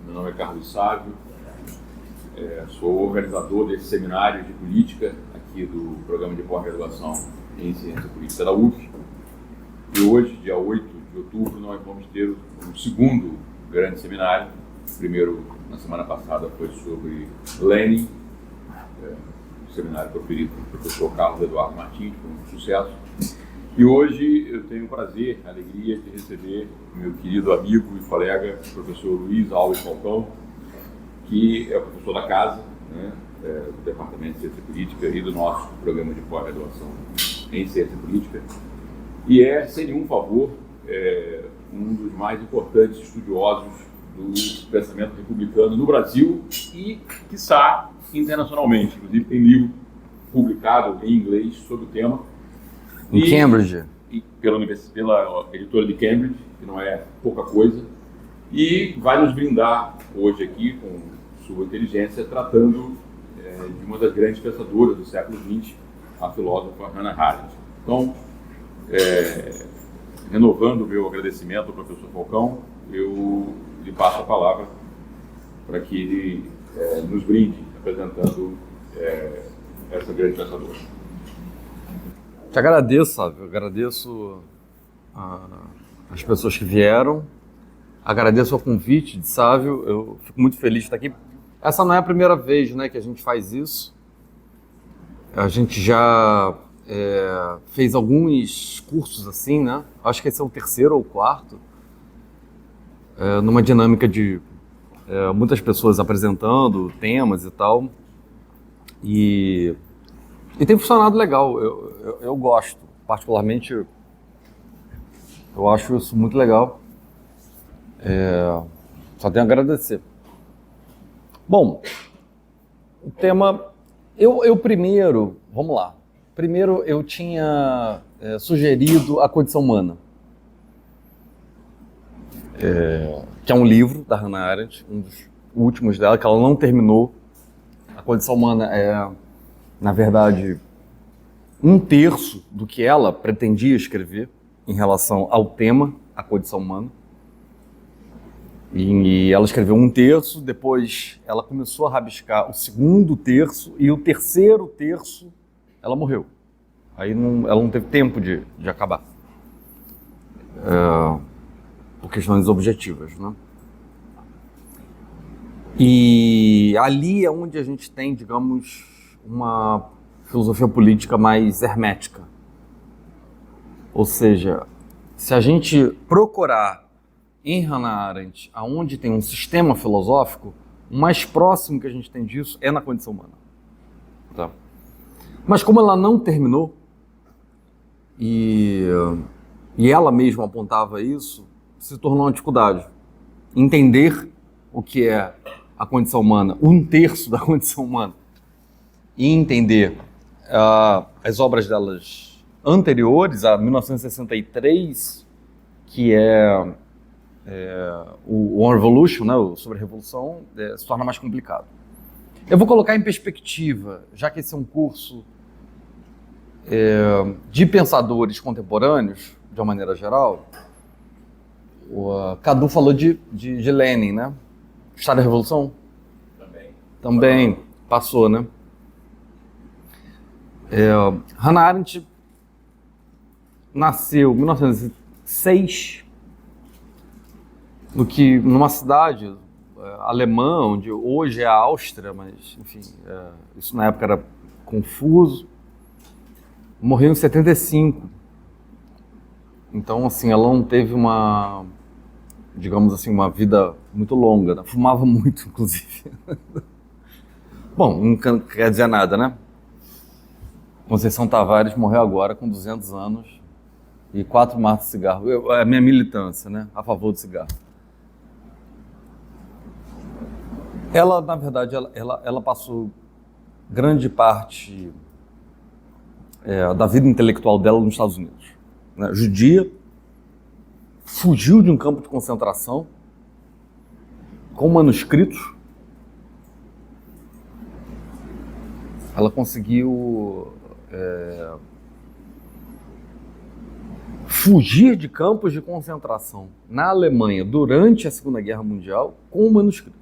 Meu nome é Carlos Sávio, sou organizador desse seminário de política aqui do programa de pós-graduação em Ciência Política da UF. E hoje, dia 8 de outubro, nós vamos ter o segundo grande seminário. O primeiro, na semana passada, foi sobre Lenin, o seminário proferido pelo professor Carlos Eduardo Martins, foi um sucesso. E hoje eu tenho o prazer, a alegria de receber meu querido amigo e colega, o professor Luiz Alves Falcão, que é o professor da casa, né, do Departamento de Ciência Política e do nosso programa de pós-graduação em Ciência Política. E é, sem nenhum favor, um dos mais importantes estudiosos do pensamento republicano no Brasil e, quiçá, internacionalmente. Inclusive tem livro publicado em inglês sobre o tema. Em Cambridge. Pela editora de Cambridge, que não é pouca coisa, e vai nos brindar hoje aqui com sua inteligência, tratando de uma das grandes pensadoras do século XX, a filósofa Hannah Arendt. Então, renovando o meu agradecimento ao professor Falcão, eu lhe passo a palavra para que ele nos brinde, apresentando essa grande pensadora. Te agradeço, Sávio. Agradeço as pessoas que vieram. Agradeço o convite de Sávio. Eu fico muito feliz de estar aqui. Essa não é a primeira vez, né, que a gente faz isso. A gente já fez alguns cursos assim, né? Acho que esse é o terceiro ou o quarto. Numa dinâmica de muitas pessoas apresentando temas e tal. E tem funcionado legal. Eu gosto, particularmente, eu acho isso muito legal. Só tenho a agradecer. Bom, o tema... Eu primeiro, vamos lá. Primeiro eu tinha sugerido A Condição Humana, que é um livro da Hannah Arendt, um dos últimos dela, que ela não terminou. A Condição Humana é, na verdade, um terço do que ela pretendia escrever em relação ao tema, a condição humana. E ela escreveu um terço, depois ela começou a rabiscar o segundo terço, e o terceiro terço ela morreu. Aí ela não teve tempo de acabar. Por questões objetivas, né? E ali é onde a gente tem, digamos, uma filosofia política mais hermética. Ou seja, se a gente procurar em Hannah Arendt aonde tem um sistema filosófico, o mais próximo que a gente tem disso é na condição humana. Tá? Mas como ela não terminou, e ela mesma apontava isso, se tornou uma dificuldade. Entender o que é a condição humana, um terço da condição humana, e entender as obras delas anteriores, a 1963, que é o On Revolution, né, sobre a Revolução, se torna mais complicado. Eu vou colocar em perspectiva, já que esse é um curso de pensadores contemporâneos, de uma maneira geral. O Cadu falou de Lenin, né? Estado da Revolução? Também passou, né? Hannah Arendt nasceu em 1906 numa cidade alemã, onde hoje é a Áustria, mas, enfim, isso na época era confuso. Morreu em 75. Então, assim, ela não teve uma, digamos assim, uma vida muito longa, né? Fumava muito, inclusive. Bom, não quer dizer nada, né? Conceição Tavares morreu agora com 200 anos e 4 maços de cigarro. É a minha militância, né? A favor do cigarro. Ela, na verdade, ela passou grande parte da vida intelectual dela nos Estados Unidos. Né? Judia, fugiu de um campo de concentração com manuscritos. Ela conseguiu fugir de campos de concentração na Alemanha durante a Segunda Guerra Mundial com manuscritos.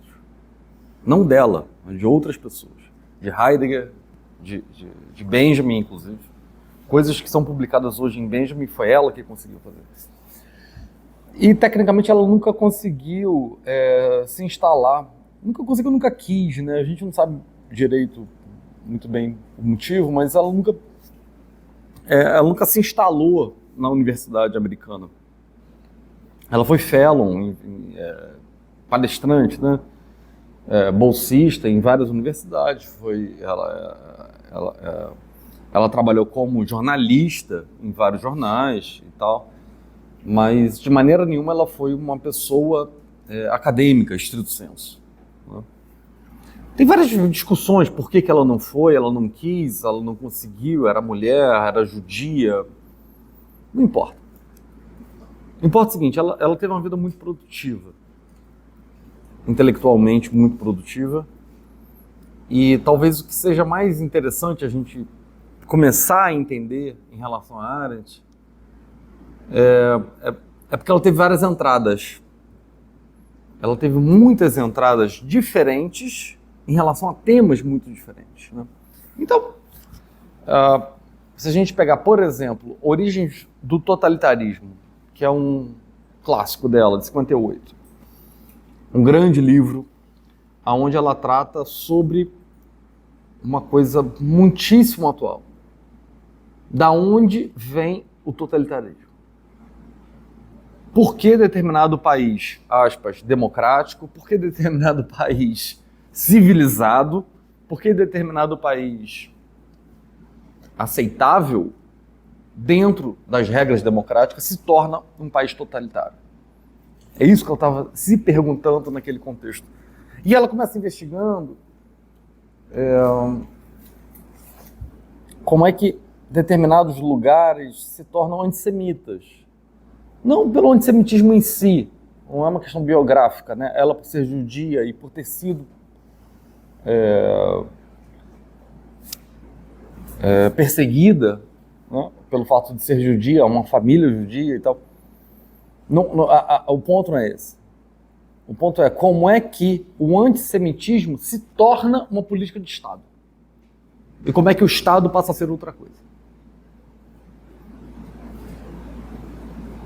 Não dela, mas de outras pessoas. De Heidegger, de Benjamin, inclusive. Coisas que são publicadas hoje em Benjamin, foi ela que conseguiu fazer isso. E, tecnicamente, ela nunca conseguiu se instalar. Nunca quis, né? A gente não sabe direito, muito bem, o motivo, mas ela nunca se instalou na universidade americana. Ela foi fellow, palestrante, né? Bolsista em várias universidades. Ela trabalhou como jornalista em vários jornais e tal, mas de maneira nenhuma ela foi uma pessoa acadêmica, estrito sensu, né? Tem várias discussões, por que ela não foi, ela não quis, ela não conseguiu, era mulher, era judia, não importa. Importa o seguinte, ela teve uma vida muito produtiva, intelectualmente muito produtiva, e talvez o que seja mais interessante a gente começar a entender em relação a Arendt é porque ela teve várias entradas. Ela teve muitas entradas diferentes em relação a temas muito diferentes, né? Então, se a gente pegar, por exemplo, Origens do Totalitarismo, que é um clássico dela, de 58, um grande livro, onde ela trata sobre uma coisa muitíssimo atual. Da onde vem o totalitarismo? Por que determinado país, aspas, democrático, por que determinado país civilizado, por que determinado país aceitável dentro das regras democráticas se torna um país totalitário? É isso que ela estava se perguntando naquele contexto. E ela começa investigando como é que determinados lugares se tornam antissemitas. Não pelo antissemitismo em si, não é uma questão biográfica, né? Ela, por ser judia e por ter sido perseguida, né, pelo fato de ser judia, uma família judia e tal. O ponto não é esse. O ponto é como é que o antissemitismo se torna uma política de Estado. E como é que o Estado passa a ser outra coisa.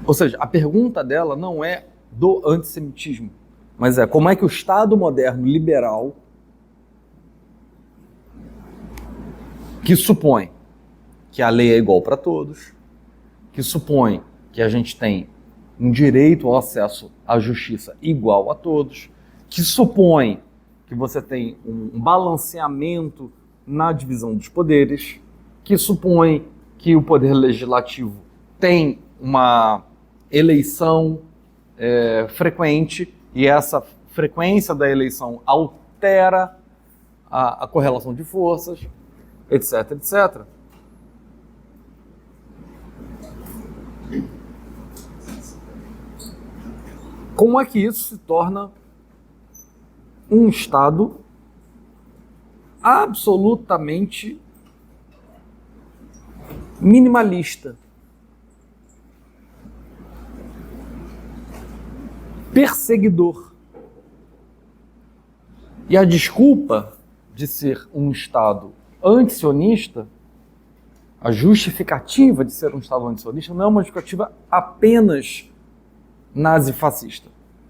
Ou seja, a pergunta dela não é do antissemitismo, mas é como é que o Estado moderno liberal, que supõe que a lei é igual para todos, que supõe que a gente tem um direito ao acesso à justiça igual a todos, que supõe que você tem um balanceamento na divisão dos poderes, que supõe que o poder legislativo tem uma eleição frequente e essa frequência da eleição altera a correlação de forças, etc, etc. Como é que isso se torna um Estado absolutamente minimalista, perseguidor? E a desculpa de ser um Estado antisionista, a justificativa de ser um Estado antisionista não é uma justificativa apenas nazifascista.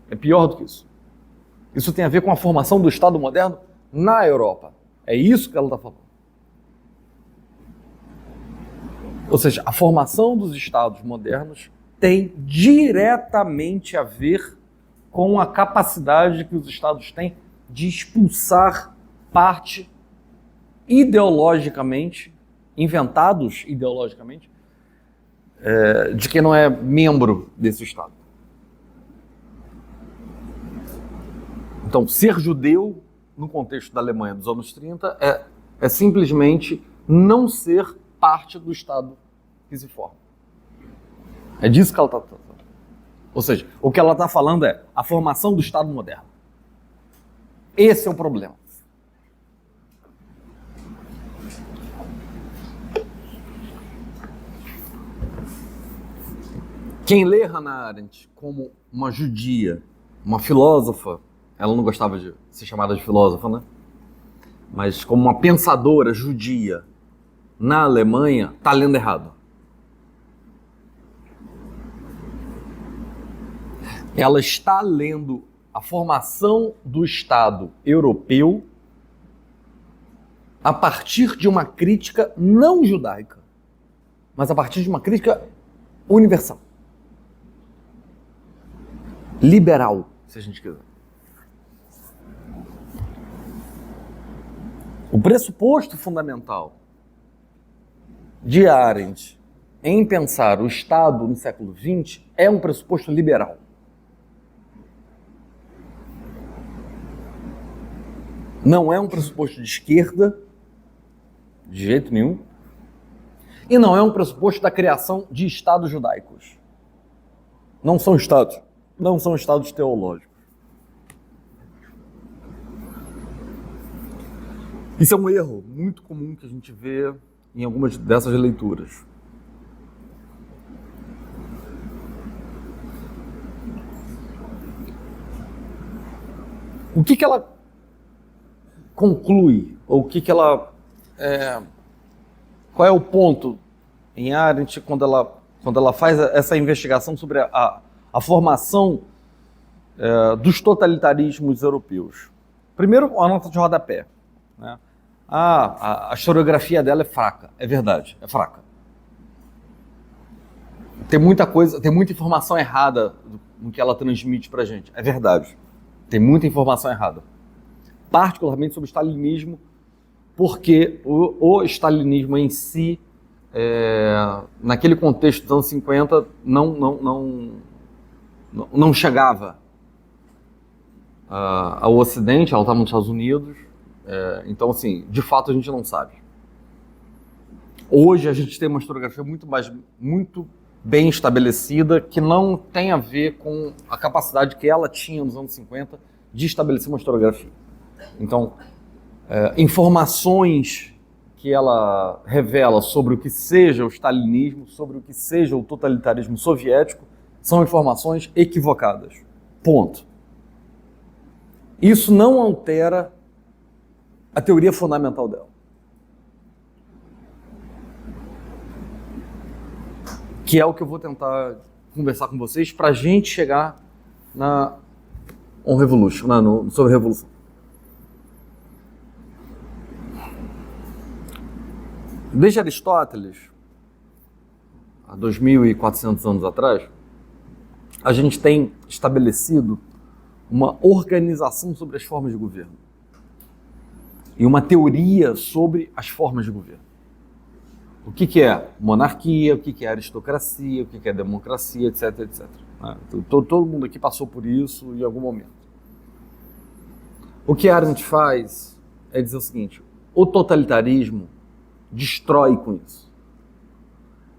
É pior do que isso. Isso tem a ver com a formação do Estado moderno na Europa. É isso que ela está falando. Ou seja, a formação dos Estados modernos tem diretamente a ver com a capacidade que os Estados têm de expulsar parte ideologicamente, inventados ideologicamente, de quem não é membro desse Estado. Então, ser judeu, no contexto da Alemanha dos anos 30, é simplesmente não ser parte do Estado que se forma. É disso que ela está falando. Ou seja, o que ela está falando é a formação do Estado moderno. Esse é o problema. Quem lê Hannah Arendt como uma judia, uma filósofa, ela não gostava de ser chamada de filósofa, né? Mas como uma pensadora judia na Alemanha, está lendo errado. Ela está lendo a formação do Estado europeu a partir de uma crítica não judaica, mas a partir de uma crítica universal. Liberal, se a gente quiser. O pressuposto fundamental de Arendt em pensar o Estado no século XX é um pressuposto liberal. Não é um pressuposto de esquerda, de jeito nenhum, e não é um pressuposto da criação de Estados judaicos. Não são estados teológicos. Isso é um erro muito comum que a gente vê em algumas dessas leituras. O que ela conclui? Ou o que ela... qual é o ponto em Arendt quando ela faz essa investigação sobre a formação dos totalitarismos europeus? Primeiro, a nota de rodapé, né? A historiografia dela é fraca. É verdade, é fraca. Tem muita coisa, tem muita informação errada no que ela transmite pra gente. É verdade. Tem muita informação errada. Particularmente sobre o stalinismo, porque o stalinismo em si, naquele contexto dos anos 50, não chegava ao Ocidente, ela estava nos Estados Unidos. Então, assim, de fato a gente não sabe. Hoje a gente tem uma historiografia muito bem estabelecida, que não tem a ver com a capacidade que ela tinha nos anos 50 de estabelecer uma historiografia. Então, informações que ela revela sobre o que seja o stalinismo, sobre o que seja o totalitarismo soviético, são informações equivocadas. Ponto. Isso não altera a teoria fundamental dela, que é o que eu vou tentar conversar com vocês para a gente chegar na On Revolution, sobre a Revolução. Desde Aristóteles, há 2.400 anos atrás, a gente tem estabelecido uma organização sobre as formas de governo e uma teoria sobre as formas de governo. O que é monarquia, o que é aristocracia, o que é democracia, etc, etc. Todo mundo aqui passou por isso em algum momento. O que Arendt faz é dizer o seguinte: o totalitarismo destrói com isso.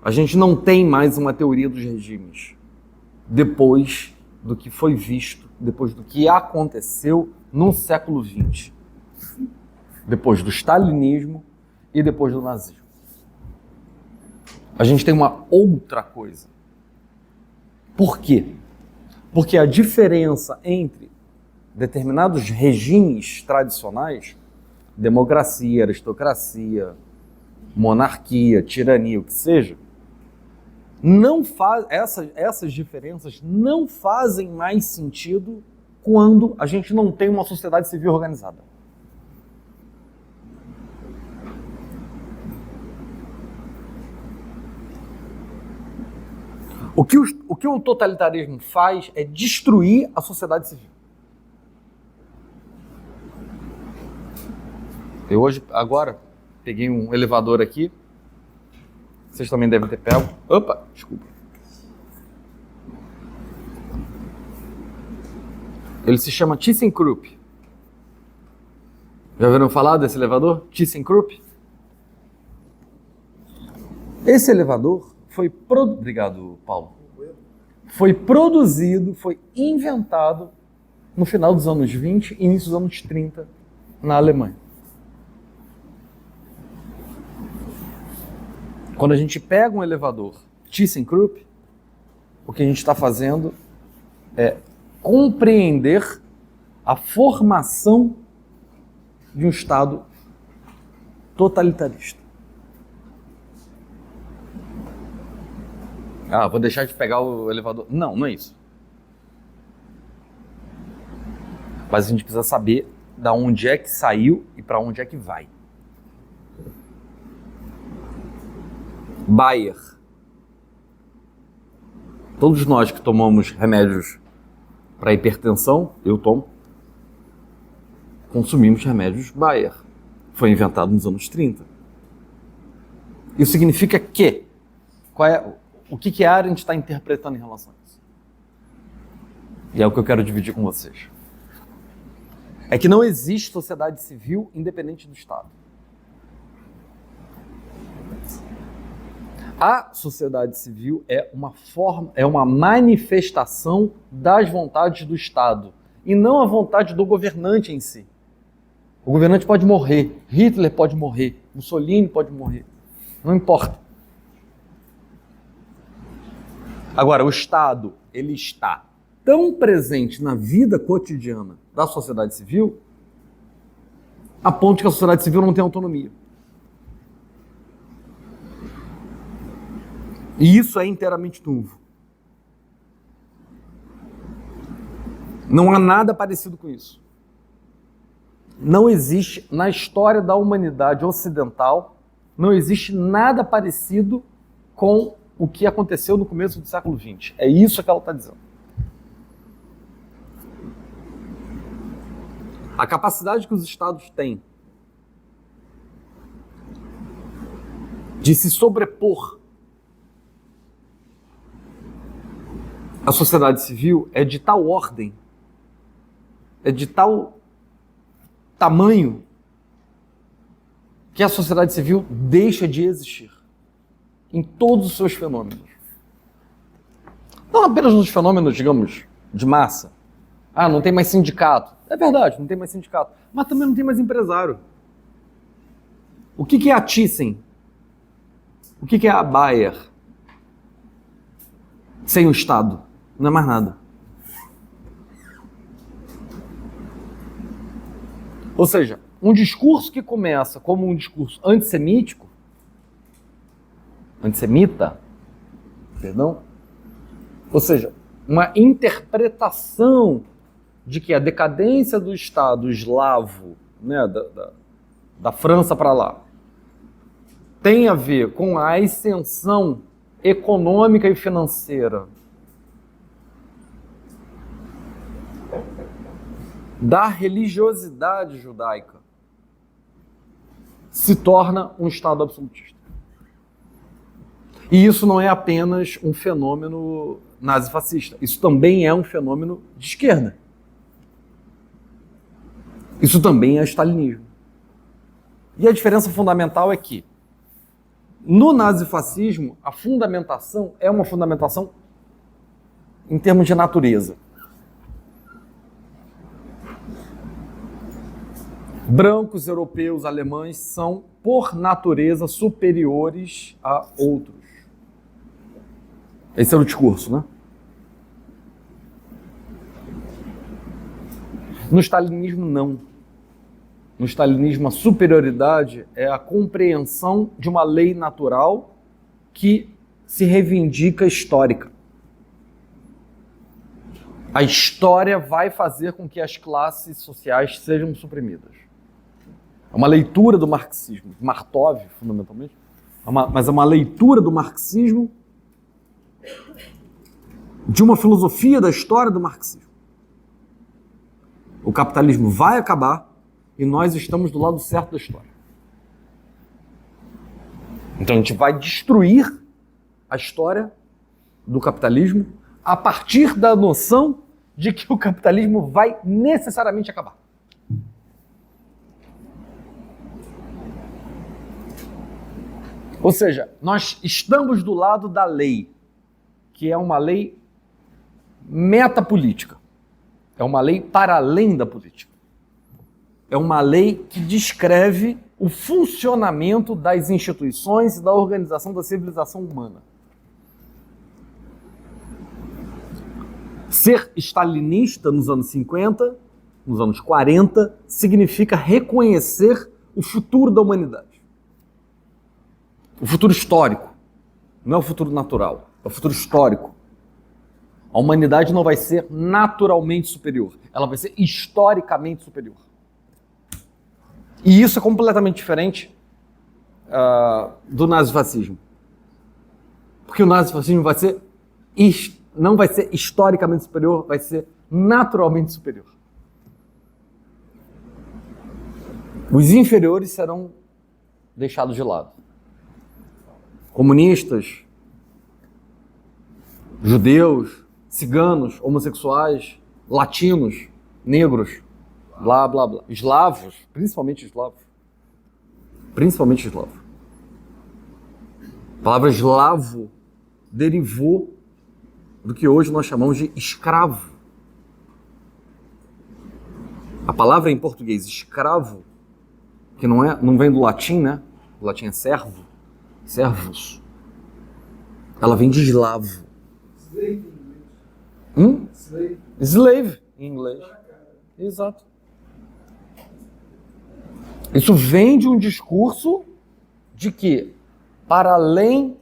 A gente não tem mais uma teoria dos regimes depois do que foi visto, depois do que aconteceu no século XX. Depois do stalinismo e depois do nazismo. A gente tem uma outra coisa. Por quê? Porque a diferença entre determinados regimes tradicionais, democracia, aristocracia, monarquia, tirania, o que seja, essas diferenças não fazem mais sentido quando a gente não tem uma sociedade civil organizada. O que o totalitarismo faz é destruir a sociedade civil. Eu hoje, agora, peguei um elevador aqui. Vocês também devem ter pego. Opa, desculpa. Ele se chama ThyssenKrupp. Já ouviram falar desse elevador? ThyssenKrupp? Esse elevador foi produzido... Obrigado, Paulo. Foi produzido, foi inventado no final dos anos 20 e início dos anos 30 na Alemanha. Quando a gente pega um elevador ThyssenKrupp, o que a gente está fazendo é compreender a formação de um Estado totalitarista. Ah, vou deixar de pegar o elevador. Não, não é isso. Mas a gente precisa saber da onde é que saiu e para onde é que vai. Bayer. Todos nós que tomamos remédios para hipertensão, eu tomo, consumimos remédios Bayer. Foi inventado nos anos 30. Isso significa que o que a Arendt está interpretando em relação a isso? E é o que eu quero dividir com vocês. É que não existe sociedade civil independente do Estado. A sociedade civil é uma manifestação das vontades do Estado e não a vontade do governante em si. O governante pode morrer, Hitler pode morrer, Mussolini pode morrer, não importa. Agora, o Estado, ele está tão presente na vida cotidiana da sociedade civil, a ponto que a sociedade civil não tem autonomia. E isso é inteiramente novo. Não há nada parecido com isso. Não existe, na história da humanidade ocidental, não existe nada parecido com o que aconteceu no começo do século XX. É isso que ela está dizendo. A capacidade que os Estados têm de se sobrepor à sociedade civil é de tal ordem, é de tal tamanho, que a sociedade civil deixa de existir em todos os seus fenômenos. Não apenas nos fenômenos, digamos, de massa. Ah, não tem mais sindicato. É verdade, não tem mais sindicato. Mas também não tem mais empresário. O que é a Thyssen? O que é a Bayer? Sem o Estado. Não é mais nada. Ou seja, um discurso que começa como um discurso antissemita, ou seja, uma interpretação de que a decadência do Estado eslavo, né, da França para lá, tem a ver com a ascensão econômica e financeira da religiosidade judaica, se torna um Estado absolutista. E isso não é apenas um fenômeno nazifascista, isso também é um fenômeno de esquerda. Isso também é stalinismo. E a diferença fundamental é que, no nazifascismo, a fundamentação é uma fundamentação em termos de natureza. Brancos, europeus, alemães são, por natureza, superiores a outros. Esse era o discurso, né? No stalinismo, não. No stalinismo, a superioridade é a compreensão de uma lei natural que se reivindica histórica. A história vai fazer com que as classes sociais sejam suprimidas. É uma leitura do marxismo, de Martov, fundamentalmente, mas é uma leitura do marxismo, de uma filosofia da história do marxismo. O capitalismo vai acabar e nós estamos do lado certo da história. Então a gente vai destruir a história do capitalismo a partir da noção de que o capitalismo vai necessariamente acabar. Ou seja, nós estamos do lado da lei, que é uma lei metapolítica. É uma lei para além da política. É uma lei que descreve o funcionamento das instituições e da organização da civilização humana. Ser stalinista nos anos 50, nos anos 40, significa reconhecer o futuro da humanidade. O futuro histórico. Não é o futuro natural, é o futuro histórico. A humanidade não vai ser naturalmente superior, ela vai ser historicamente superior. E isso é completamente diferente do nazifascismo. Porque o nazifascismo não vai ser historicamente superior, vai ser naturalmente superior. Os inferiores serão deixados de lado. Comunistas, judeus, ciganos, homossexuais, latinos, negros, blá, blá, blá. Eslavos, principalmente eslavos. Principalmente eslavos. A palavra eslavo derivou do que hoje nós chamamos de escravo. A palavra em português escravo, que não vem do latim, né? O latim é servo, servus. Ela vem de eslavo. Slave em inglês. Exato. Isso vem de um discurso de que para além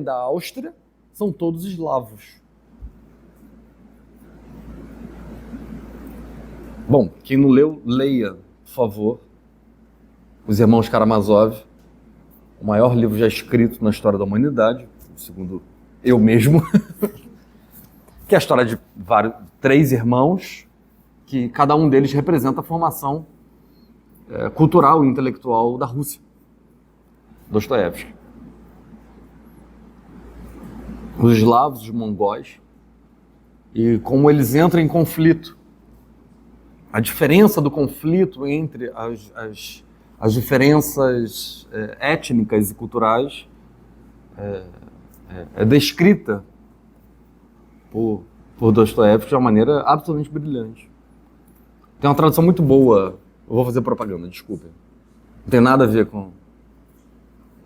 da Áustria, são todos eslavos. Bom, quem não leu, leia, por favor, Os Irmãos Karamazov, o maior livro já escrito na história da humanidade, segundo eu mesmo, que é a história de 3 irmãos, que cada um deles representa a formação cultural e intelectual da Rússia. Dostoiévski. Os eslavos, os mongóis, e como eles entram em conflito. A diferença do conflito entre as diferenças étnicas e culturais é descrita por Dostoiévski de uma maneira absolutamente brilhante. Tem uma tradução muito boa, eu vou fazer propaganda, desculpem. Não tem nada a ver com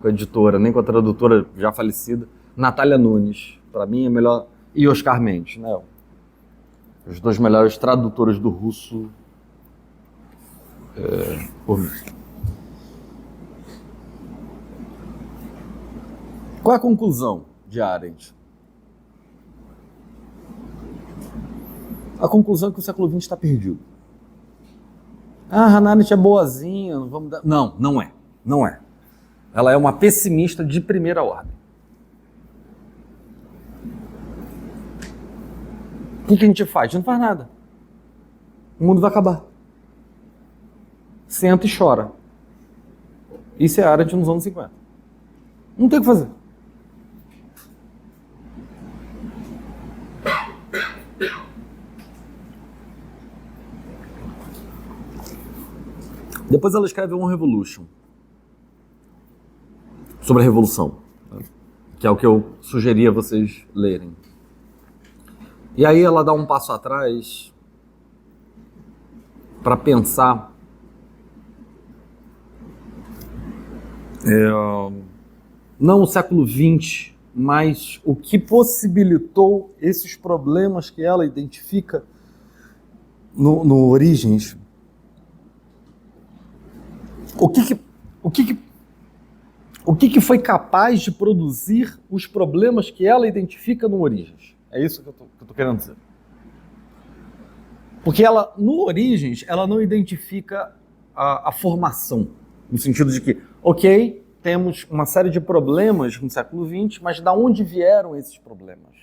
a editora, nem com a tradutora já falecida, Natália Nunes. Para mim é melhor, e Oscar Mendes, né? Os 2 melhores tradutores do russo por mim. Qual é a conclusão de Arendt? A conclusão é que o século XX está perdido. Hannah Arendt é boazinha, vamos dar... Não, não é. Não é. Ela é uma pessimista de primeira ordem. O que a gente faz? A gente não faz nada. O mundo vai acabar. Senta e chora. Isso é a Arendt nos anos 50. Não tem o que fazer. Depois ela escreve On Revolution, sobre a Revolução, que é o que eu sugeri a vocês lerem. E aí ela dá um passo atrás para pensar não o século XX, mas o que possibilitou esses problemas que ela identifica no Origens. O que foi capaz de produzir os problemas que ela identifica no Origens? É isso que eu tô querendo dizer. Porque ela, no Origens, ela não identifica a formação, no sentido de que, ok, temos uma série de problemas no século XX, mas de onde vieram esses problemas?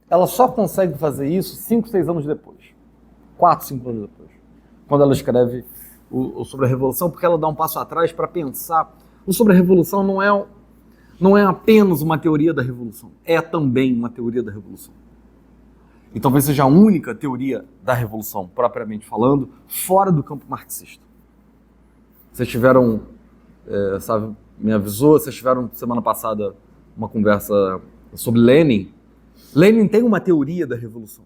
Ela só consegue fazer isso 5, 6 anos depois. 4, 5 anos depois. Quando ela escreve o Sobre a Revolução, porque ela dá um passo atrás para pensar. O Sobre a Revolução não é apenas uma teoria da Revolução, é também uma teoria da Revolução. E talvez seja a única teoria da Revolução, propriamente falando, fora do campo marxista. Vocês tiveram, me avisou, vocês tiveram semana passada uma conversa sobre Lenin. Lenin tem uma teoria da Revolução.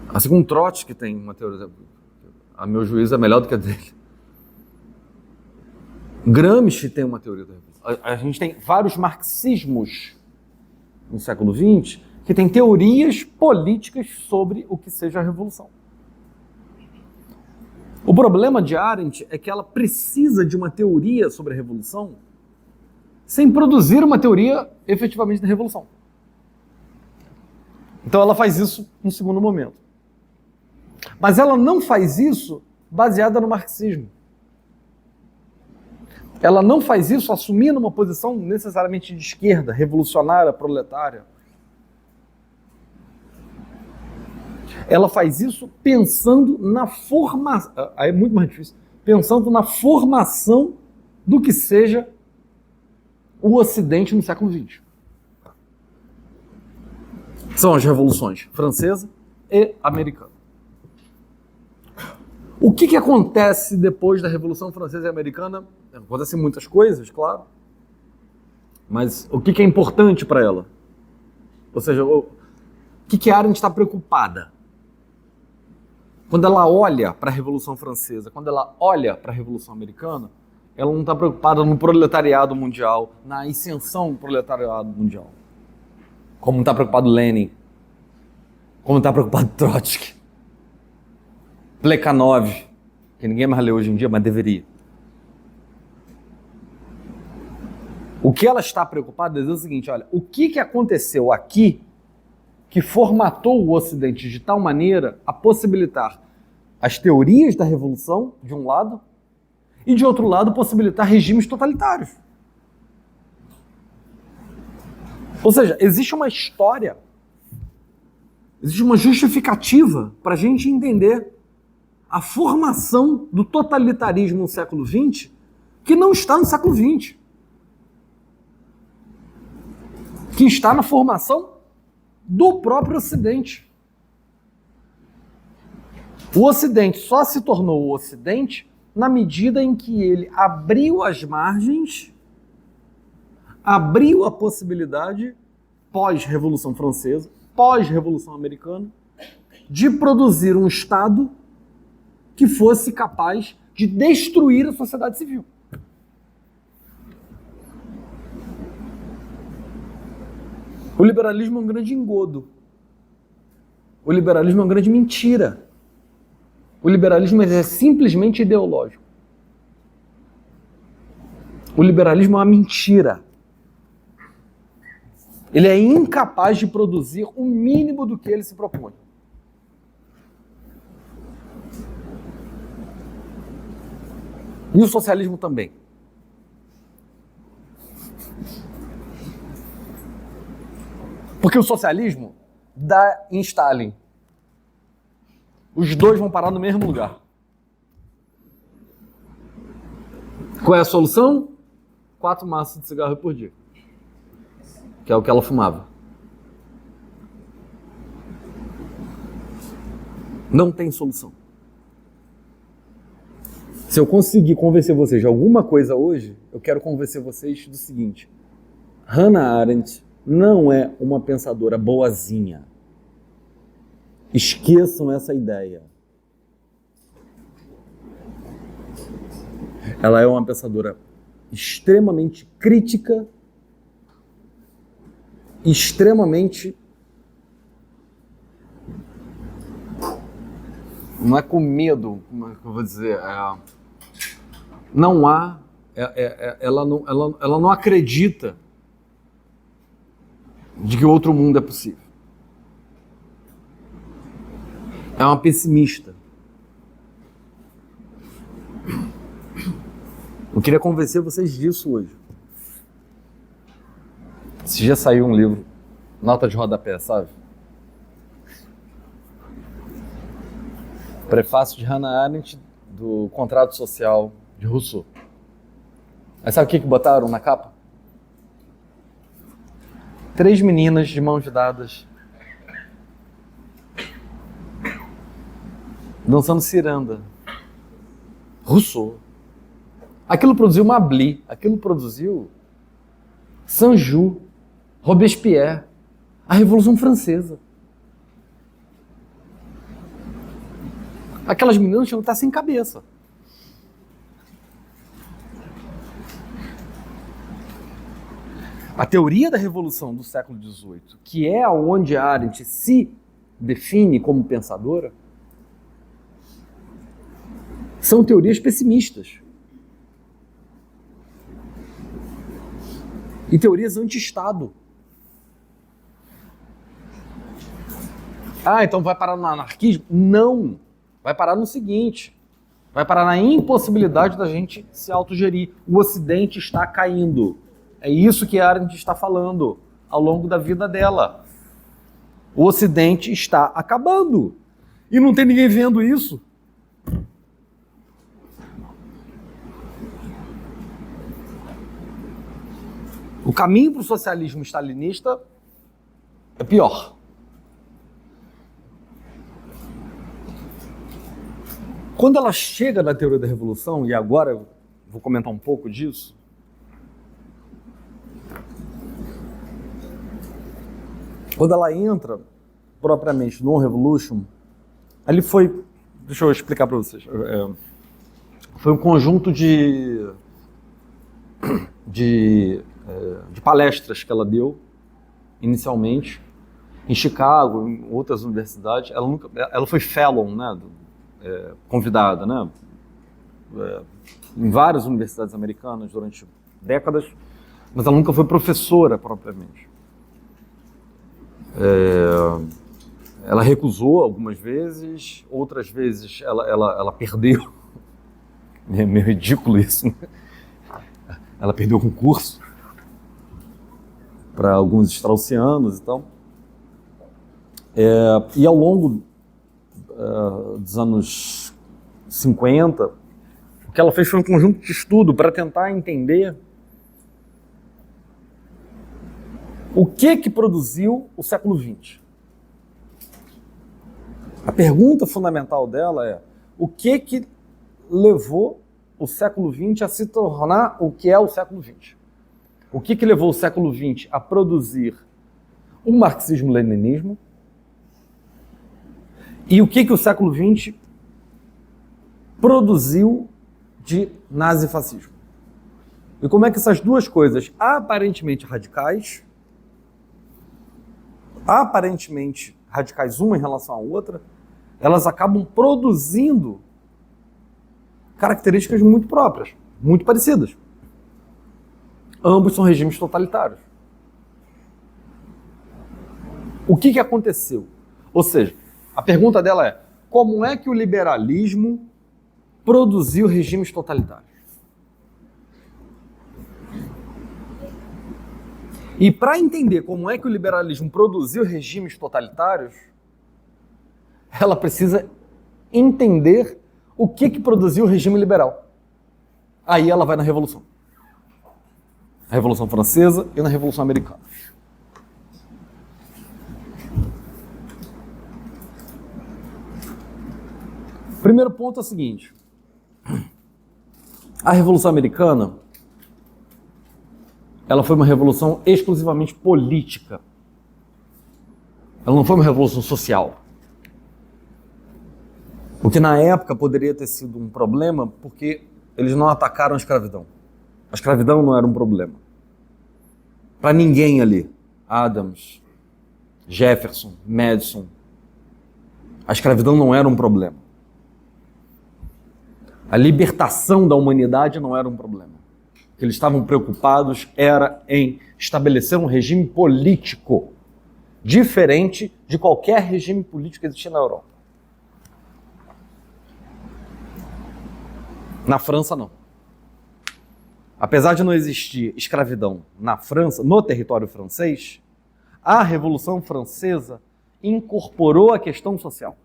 Assim como Trotsky tem uma teoria, a meu juízo é melhor do que a dele. Gramsci tem uma teoria da revolução. A gente tem vários marxismos no século XX que têm teorias políticas sobre o que seja a revolução. O problema de Arendt é que ela precisa de uma teoria sobre a revolução sem produzir uma teoria efetivamente da revolução. Então ela faz isso no segundo momento. Mas ela não faz isso baseada no marxismo. Ela não faz isso assumindo uma posição necessariamente de esquerda, revolucionária, proletária. Ela faz isso pensando na formação, aí é muito mais difícil, pensando na formação do que seja o Ocidente no século XX. São as revoluções francesa e americana. O que acontece depois da Revolução Francesa e Americana? Acontecem muitas coisas, claro, mas o que é importante para ela? Ou seja, o que a Arendt está preocupada? Quando ela olha para a Revolução Francesa, quando ela olha para a Revolução Americana, ela não está preocupada no proletariado mundial, na ascensão do proletariado mundial. Como não está preocupado Lenin, como não está preocupado Trotsky, Plekhanov, que ninguém mais lê hoje em dia, mas deveria. O que ela está preocupada é dizer o seguinte, olha, o que aconteceu aqui que formatou o Ocidente de tal maneira a possibilitar as teorias da revolução, de um lado, e de outro lado, possibilitar regimes totalitários. Ou seja, existe uma história, existe uma justificativa para a gente entender a formação do totalitarismo no século XX que não está no século XX. Que está na formação do próprio Ocidente. O Ocidente só se tornou o Ocidente na medida em que ele abriu as margens, abriu a possibilidade, pós-Revolução Francesa, pós-Revolução Americana, de produzir um Estado que fosse capaz de destruir a sociedade civil. O liberalismo é um grande engodo. O liberalismo é uma grande mentira. O liberalismo é simplesmente ideológico. O liberalismo é uma mentira. Ele é incapaz de produzir o mínimo do que ele se propõe. E o socialismo também. Porque o socialismo dá em Stalin. Os dois vão parar no mesmo lugar. Qual é a solução? 4 maços de cigarro por dia. Que é o que ela fumava. Não tem solução. Se eu conseguir convencer vocês de alguma coisa hoje, eu quero convencer vocês do seguinte. Hannah Arendt não é uma pensadora boazinha. Esqueçam essa ideia. Ela é uma pensadora extremamente crítica, extremamente... Não é com medo, como é que eu vou dizer? Não há... ela não acredita de que outro mundo é possível. É uma pessimista. Eu queria convencer vocês disso hoje. Esse dia saiu um livro, nota de rodapé, sabe? Prefácio de Hannah Arendt do Contrato Social de Rousseau. Aí sabe o que botaram na capa? 3 meninas de mãos dadas dançando ciranda. Rousseau. Aquilo produziu Mably, aquilo produziu Sanju, Robespierre, a Revolução Francesa. Aquelas meninas tinham que estar sem cabeça. A teoria da revolução do século XVIII, que é onde a Arendt se define como pensadora, são teorias pessimistas. E teorias anti-Estado. Ah, então vai parar no anarquismo? Não. Vai parar no seguinte. Vai parar na impossibilidade da gente se autogerir. O Ocidente está caindo. É isso que a Arendt está falando ao longo da vida dela. O Ocidente está acabando. E não tem ninguém vendo isso. O caminho para o socialismo stalinista é pior. Quando ela chega na teoria da revolução, e agora eu vou comentar um pouco disso, quando ela entra propriamente no Revolution, ali foi, deixa eu explicar para vocês, foi um conjunto de palestras que ela deu inicialmente em Chicago, em outras universidades. Ela foi fellow, né, convidada, né, em várias universidades americanas durante décadas, mas ela nunca foi professora propriamente. Ela recusou algumas vezes, outras vezes ela perdeu. É meio ridículo isso, né? Ela perdeu o concurso para alguns straussianos e tal. E ao longo dos anos 50, o que ela fez foi um conjunto de estudo para tentar entender o que produziu o século XX. A pergunta fundamental dela é: o que levou o século XX a se tornar o que é o século XX? O que levou o século XX a produzir o marxismo-leninismo? E o que o século XX produziu de nazifascismo? E como é que essas duas coisas aparentemente radicais uma em relação à outra, elas acabam produzindo características muito próprias, muito parecidas. Ambos são regimes totalitários. O que aconteceu? Ou seja, a pergunta dela é: como é que o liberalismo produziu regimes totalitários? E para entender como é que o liberalismo produziu regimes totalitários, ela precisa entender o que produziu o regime liberal. Aí ela vai na Revolução. A Revolução Francesa e na Revolução Americana. O primeiro ponto é o seguinte: a Revolução Americana, ela foi uma revolução exclusivamente política. Ela não foi uma revolução social. O que na época poderia ter sido um problema, porque eles não atacaram a escravidão. A escravidão não era um problema. Para ninguém ali. Adams, Jefferson, Madison. A escravidão não era um problema. A libertação da humanidade não era um problema. O que eles estavam preocupados era em estabelecer um regime político diferente de qualquer regime político que existia na Europa. Na França, não. Apesar de não existir escravidão na França, no território francês, a Revolução Francesa incorporou a questão social.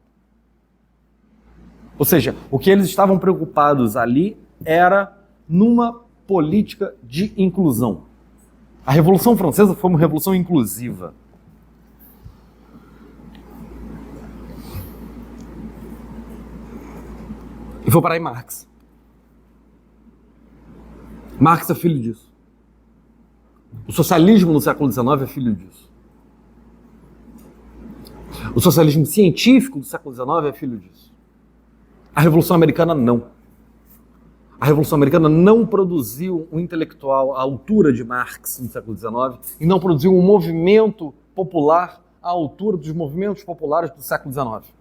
Ou seja, o que eles estavam preocupados ali era numa política de inclusão. A Revolução Francesa foi uma revolução inclusiva. E vou parar em Marx. Marx é filho disso. O socialismo no século XIX é filho disso. O socialismo científico do século XIX é filho disso. A Revolução Americana, não. A Revolução Americana não produziu um intelectual à altura de Marx no século XIX e não produziu um movimento popular à altura dos movimentos populares do século XIX.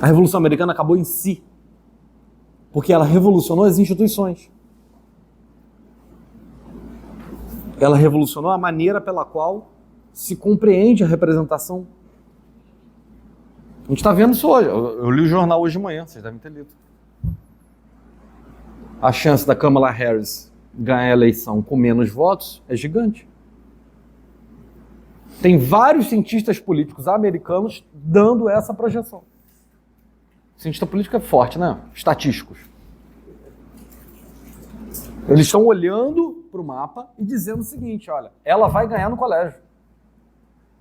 A Revolução Americana acabou em si, porque ela revolucionou as instituições. Ela revolucionou a maneira pela qual se compreende a representação. A gente está vendo isso hoje. Eu li o jornal hoje de manhã, vocês devem ter lido. A chance da Kamala Harris ganhar a eleição com menos votos é gigante. Tem vários cientistas políticos americanos dando essa projeção. Cientista político é forte, né? Estatísticos. Eles estão olhando para o mapa e dizendo o seguinte, olha, ela vai ganhar no colégio,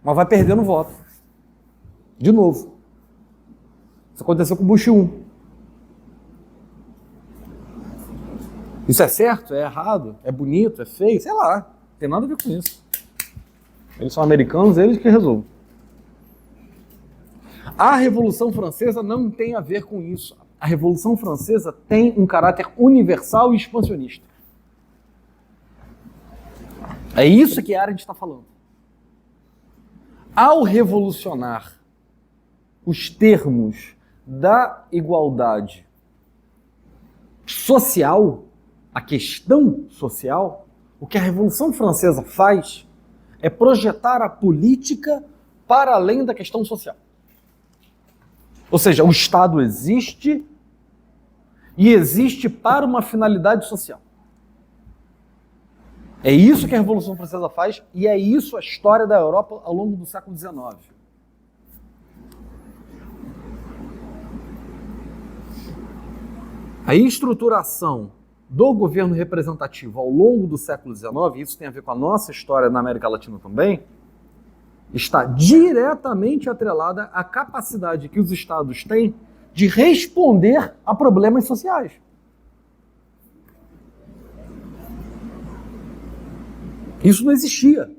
mas vai perder no voto. De novo. Isso aconteceu com o Bush 1. Isso é certo? É errado? É bonito? É feio? Sei lá. Não tem nada a ver com isso. Eles são americanos, eles que resolvem. A Revolução Francesa não tem a ver com isso. A Revolução Francesa tem um caráter universal e expansionista. É isso que a Arendt está falando. Ao revolucionar os termos da igualdade social, a questão social, o que a Revolução Francesa faz é projetar a política para além da questão social. Ou seja, o Estado existe e existe para uma finalidade social. É isso que a Revolução Francesa faz e é isso a história da Europa ao longo do século XIX. A estruturação do governo representativo ao longo do século XIX, isso tem a ver com a nossa história na América Latina também, está diretamente atrelada à capacidade que os estados têm de responder a problemas sociais. Isso não existia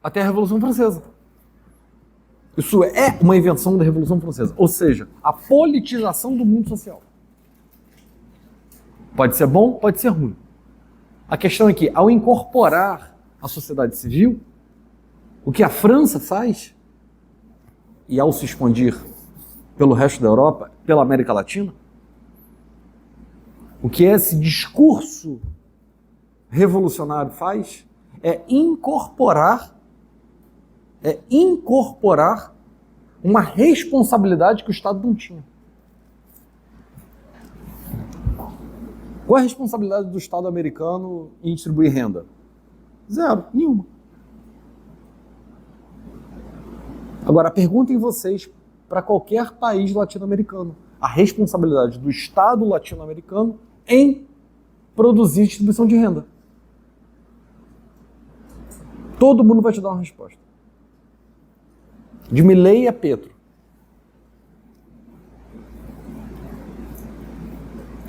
até a Revolução Francesa. Isso é uma invenção da Revolução Francesa, ou seja, a politização do mundo social. Pode ser bom, pode ser ruim. A questão é que, ao incorporar a sociedade civil, o que a França faz, e ao se expandir pelo resto da Europa, pela América Latina, o que esse discurso revolucionário faz é incorporar uma responsabilidade que o Estado não tinha. Qual é a responsabilidade do Estado americano em distribuir renda? Zero, nenhuma. Agora, perguntem vocês para qualquer país latino-americano a responsabilidade do Estado latino-americano em produzir distribuição de renda. Todo mundo vai te dar uma resposta. De Milei a Petro.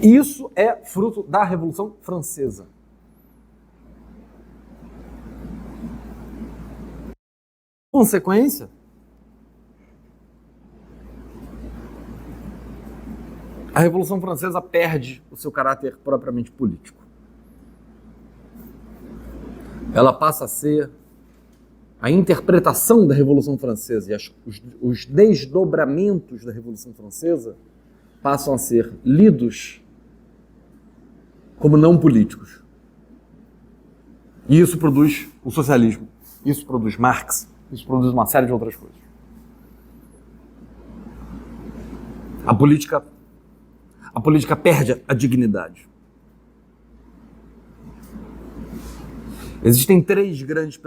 Isso é fruto da Revolução Francesa. Consequência, a Revolução Francesa perde o seu caráter propriamente político. Ela passa a ser a interpretação da Revolução Francesa e os desdobramentos da Revolução Francesa passam a ser lidos como não políticos. E isso produz o socialismo, isso produz Marx, isso produz uma série de outras coisas. A política perde a dignidade. Existem três grandes...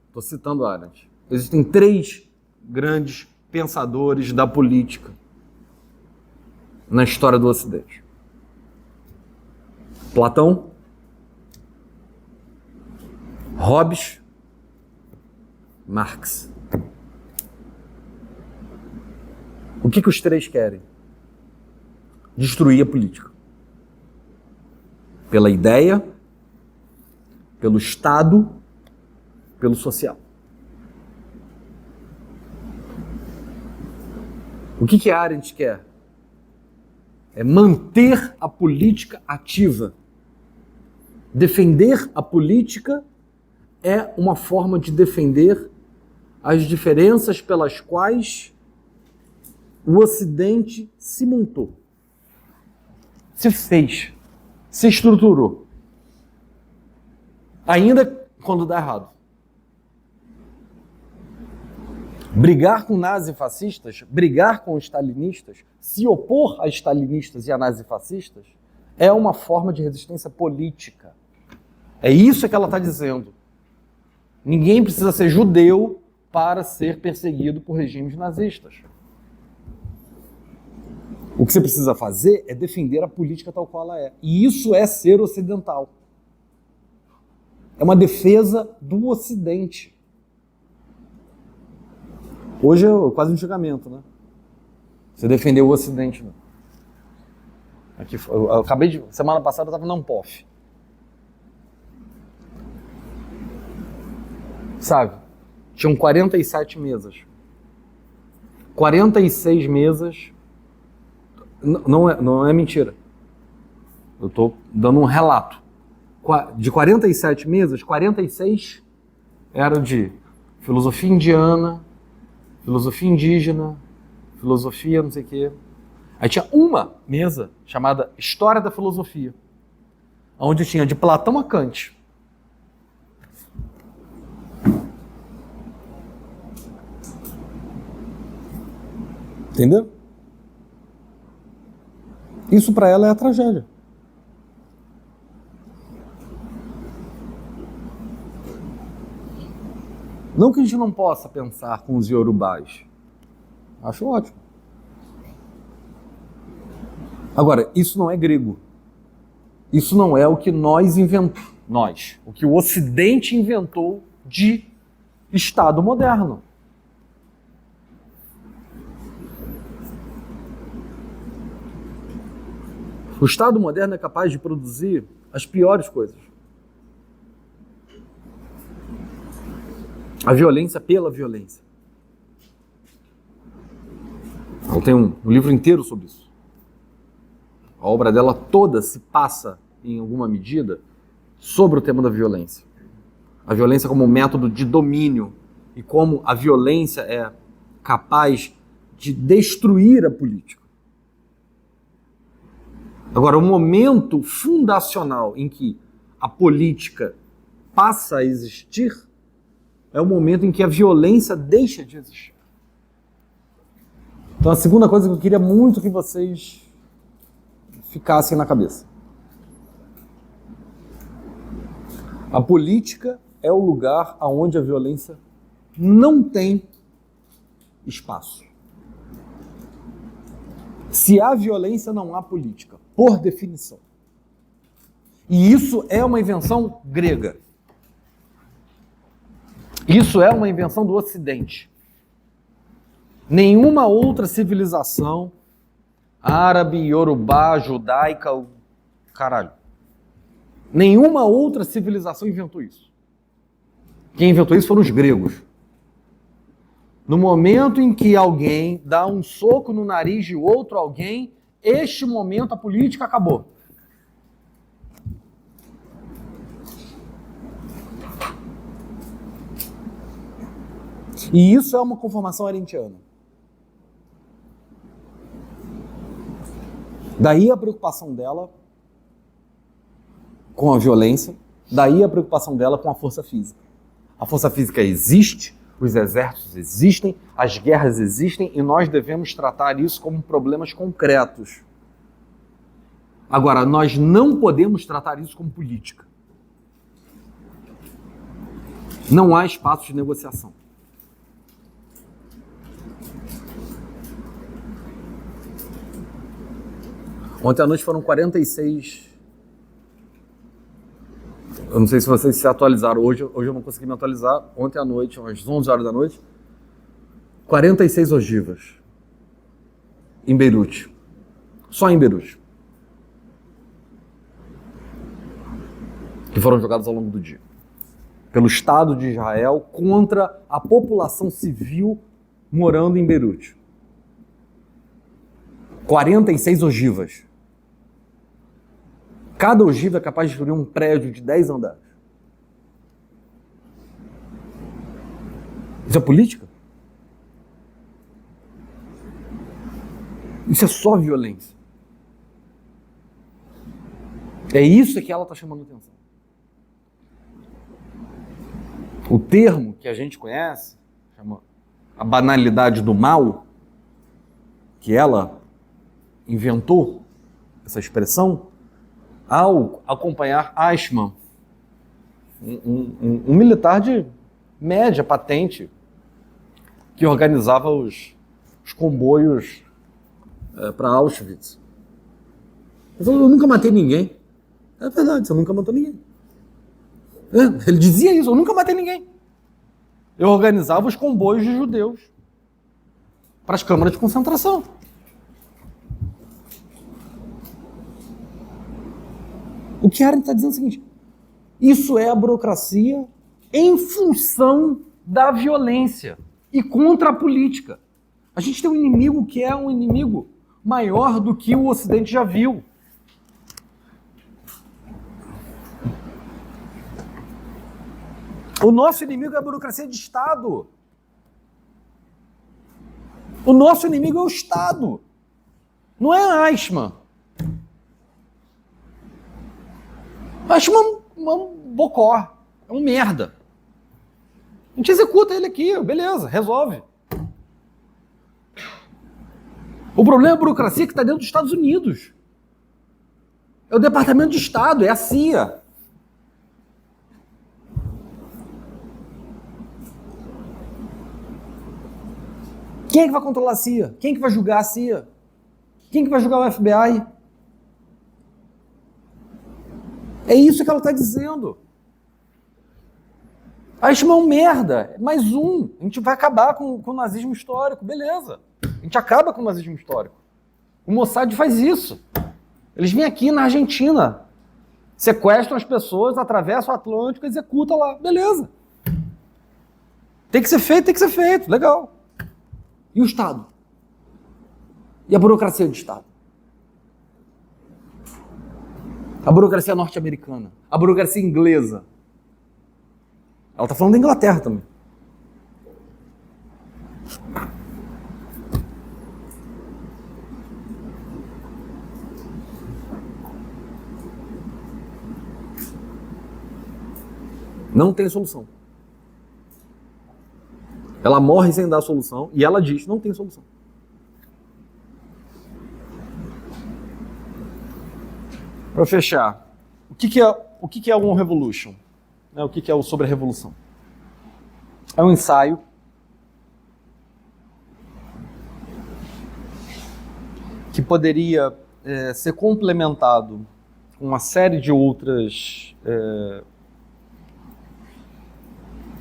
Estou citando Arendt. Existem três grandes pensadores da política na história do Ocidente. Platão, Hobbes, Marx. O que os três querem? Destruir a política. Pela ideia, pelo Estado, pelo social. O que a Arendt quer? É manter a política ativa. Defender a política é uma forma de defender as diferenças pelas quais o Ocidente se montou, se fez, se estruturou. Ainda quando dá errado. Brigar com nazifascistas, brigar com stalinistas, se opor a stalinistas e a nazifascistas é uma forma de resistência política. É isso que ela está dizendo. Ninguém precisa ser judeu para ser perseguido por regimes nazistas. O que você precisa fazer é defender a política tal qual ela é. E isso é ser ocidental. É uma defesa do Ocidente. Hoje é quase um julgamento, né? Você defendeu o Ocidente. Né? Aqui, eu acabei de... Semana passada eu estava na Ampof. Sabe? Tinham 47 mesas. 46 mesas... Não é mentira. Eu estou dando um relato. De 47 mesas, 46 eram de filosofia indiana, filosofia indígena, filosofia não sei o quê. Aí tinha uma mesa chamada História da Filosofia, onde tinha de Platão a Kant. Entendeu? Isso para ela é a tragédia. Não que a gente não possa pensar com os iorubás. Acho ótimo. Agora, isso não é grego. Isso não é o que nós inventamos. O que o Ocidente inventou de Estado moderno. O Estado moderno é capaz de produzir as piores coisas. A violência pela violência. Ela tem um livro inteiro sobre isso. A obra dela toda se passa, em alguma medida, sobre o tema da violência. A violência como método de domínio e como a violência é capaz de destruir a política. Agora, o momento fundacional em que a política passa a existir é o momento em que a violência deixa de existir. Então, a segunda coisa que eu queria muito que vocês ficassem na cabeça. A política é o lugar onde a violência não tem espaço. Se há violência, não há política, por definição. E isso é uma invenção grega. Isso é uma invenção do Ocidente. Nenhuma outra civilização, árabe, iorubá, judaica, caralho. Nenhuma outra civilização inventou isso. Quem inventou isso foram os gregos. No momento em que alguém dá um soco no nariz de outro alguém, este momento a política acabou. E isso é uma conformação arendtiana. Daí a preocupação dela com a violência, daí a preocupação dela com a força física. A força física existe, os exércitos existem, as guerras existem e nós devemos tratar isso como problemas concretos. Agora, nós não podemos tratar isso como política. Não há espaço de negociação. Ontem à noite foram 46... Eu não sei se vocês se atualizaram. Hoje eu não consegui me atualizar. Ontem à noite, às 11 horas da noite, 46 ogivas em Beirute. Só em Beirute. Que foram jogadas ao longo do dia. Pelo Estado de Israel contra a população civil morando em Beirute. 46 ogivas. Cada ogiva é capaz de destruir um prédio de 10 andares. Isso é política? Isso é só violência. É isso que ela está chamando atenção. O termo que a gente conhece, chama a banalidade do mal, que ela inventou, essa expressão, ao acompanhar Eichmann, um militar de média patente, que organizava os comboios para Auschwitz. Ele falou, eu nunca matei ninguém. É verdade, você nunca matou ninguém. Ele dizia isso, eu nunca matei ninguém. Eu organizava os comboios de judeus para as câmaras de concentração. O que Arendt está dizendo é o seguinte, isso é a burocracia em função da violência e contra a política. A gente tem um inimigo que é um inimigo maior do que o Ocidente já viu. O nosso inimigo é a burocracia de Estado. O nosso inimigo é o Estado. Não é Eichmann. Eichmann é um bocó. É um merda. A gente executa ele aqui, beleza, resolve. O problema é a burocracia que está dentro dos Estados Unidos. É o Departamento de Estado, é a CIA. Quem é que vai controlar a CIA? Quem é que vai julgar a CIA? Quem é que vai julgar o FBI? É isso que ela está dizendo. Eichmann é um merda, mais um. A gente vai acabar com o nazismo histórico, beleza. A gente acaba com o nazismo histórico. O Mossad faz isso. Eles vêm aqui na Argentina, sequestram as pessoas, atravessam o Atlântico e executam lá, beleza. Tem que ser feito, legal. E o Estado? E a burocracia do Estado? A burocracia norte-americana? A burocracia inglesa? Ela está falando da Inglaterra também. Não tem solução. Ela morre sem dar solução e ela diz, não tem solução. Para fechar, o que é um revolution? O que é o sobre a revolução? É um ensaio que poderia ser complementado com uma série de outras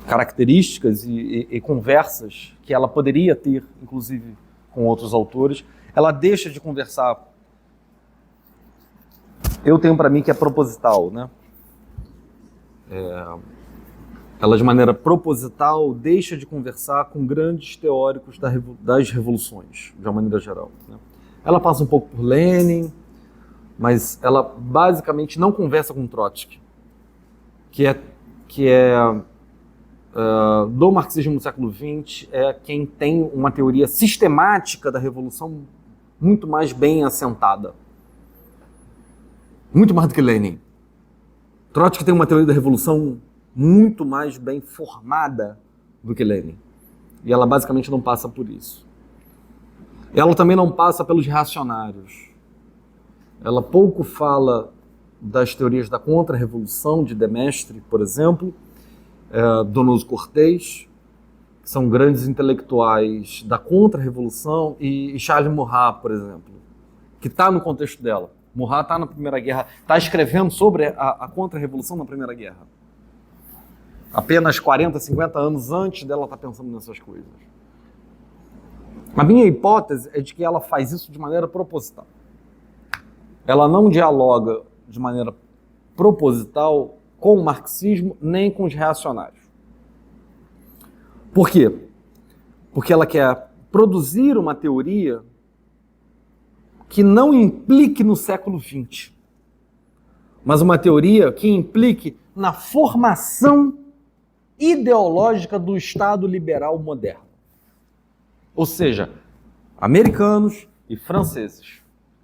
características e conversas que ela poderia ter, inclusive, com outros autores. Ela deixa de conversar. Eu tenho para mim que é proposital, né? Ela, de maneira proposital, deixa de conversar com grandes teóricos das revoluções, de uma maneira geral, né? Ela passa um pouco por Lenin, mas ela basicamente não conversa com Trotsky, que é do marxismo do século XX, é quem tem uma teoria sistemática da revolução muito mais bem assentada. Muito mais do que Lenin. Trotsky tem uma teoria da revolução muito mais bem formada do que Lenin. E ela basicamente não passa por isso. Ela também não passa pelos reacionários. Ela pouco fala das teorias da contra-revolução de Demestre, por exemplo, Donoso Cortés, que são grandes intelectuais da contra-revolução, e Charles Maurras, por exemplo, que está no contexto dela. Maurras está na Primeira Guerra, está escrevendo sobre a contra-revolução na Primeira Guerra. Apenas 40, 50 anos antes dela estar pensando nessas coisas. A minha hipótese é de que ela faz isso de maneira proposital. Ela não dialoga de maneira proposital com o marxismo nem com os reacionários. Por quê? Porque ela quer produzir uma teoria que não implique no século XX, mas uma teoria que implique na formação ideológica do Estado liberal moderno. Ou seja, americanos e franceses.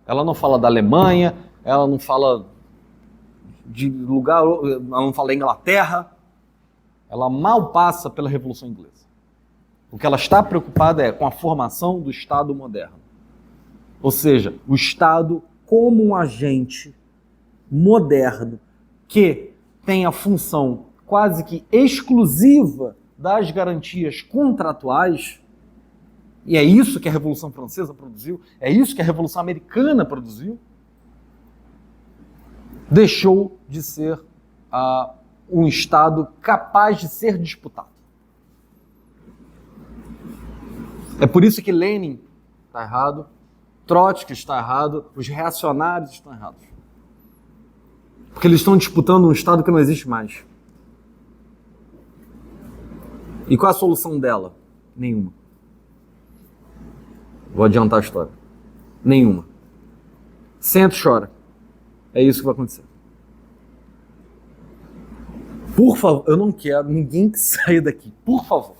Ela não fala da Alemanha, ela não fala de lugar, ela não fala da Inglaterra, ela mal passa pela Revolução Inglesa. O que ela está preocupada é com a formação do Estado moderno. Ou seja, o Estado como um agente moderno que tem a função quase que exclusiva das garantias contratuais, e é isso que a Revolução Francesa produziu, é isso que a Revolução Americana produziu, deixou de ser um Estado capaz de ser disputado. É por isso que Lenin está errado, Trotsky está errado, os reacionários estão errados. Porque eles estão disputando um Estado que não existe mais. E qual é a solução dela? Nenhuma. Vou adiantar a história. Nenhuma. Senta e chora. É isso que vai acontecer. Por favor, eu não quero ninguém que saia daqui, por favor,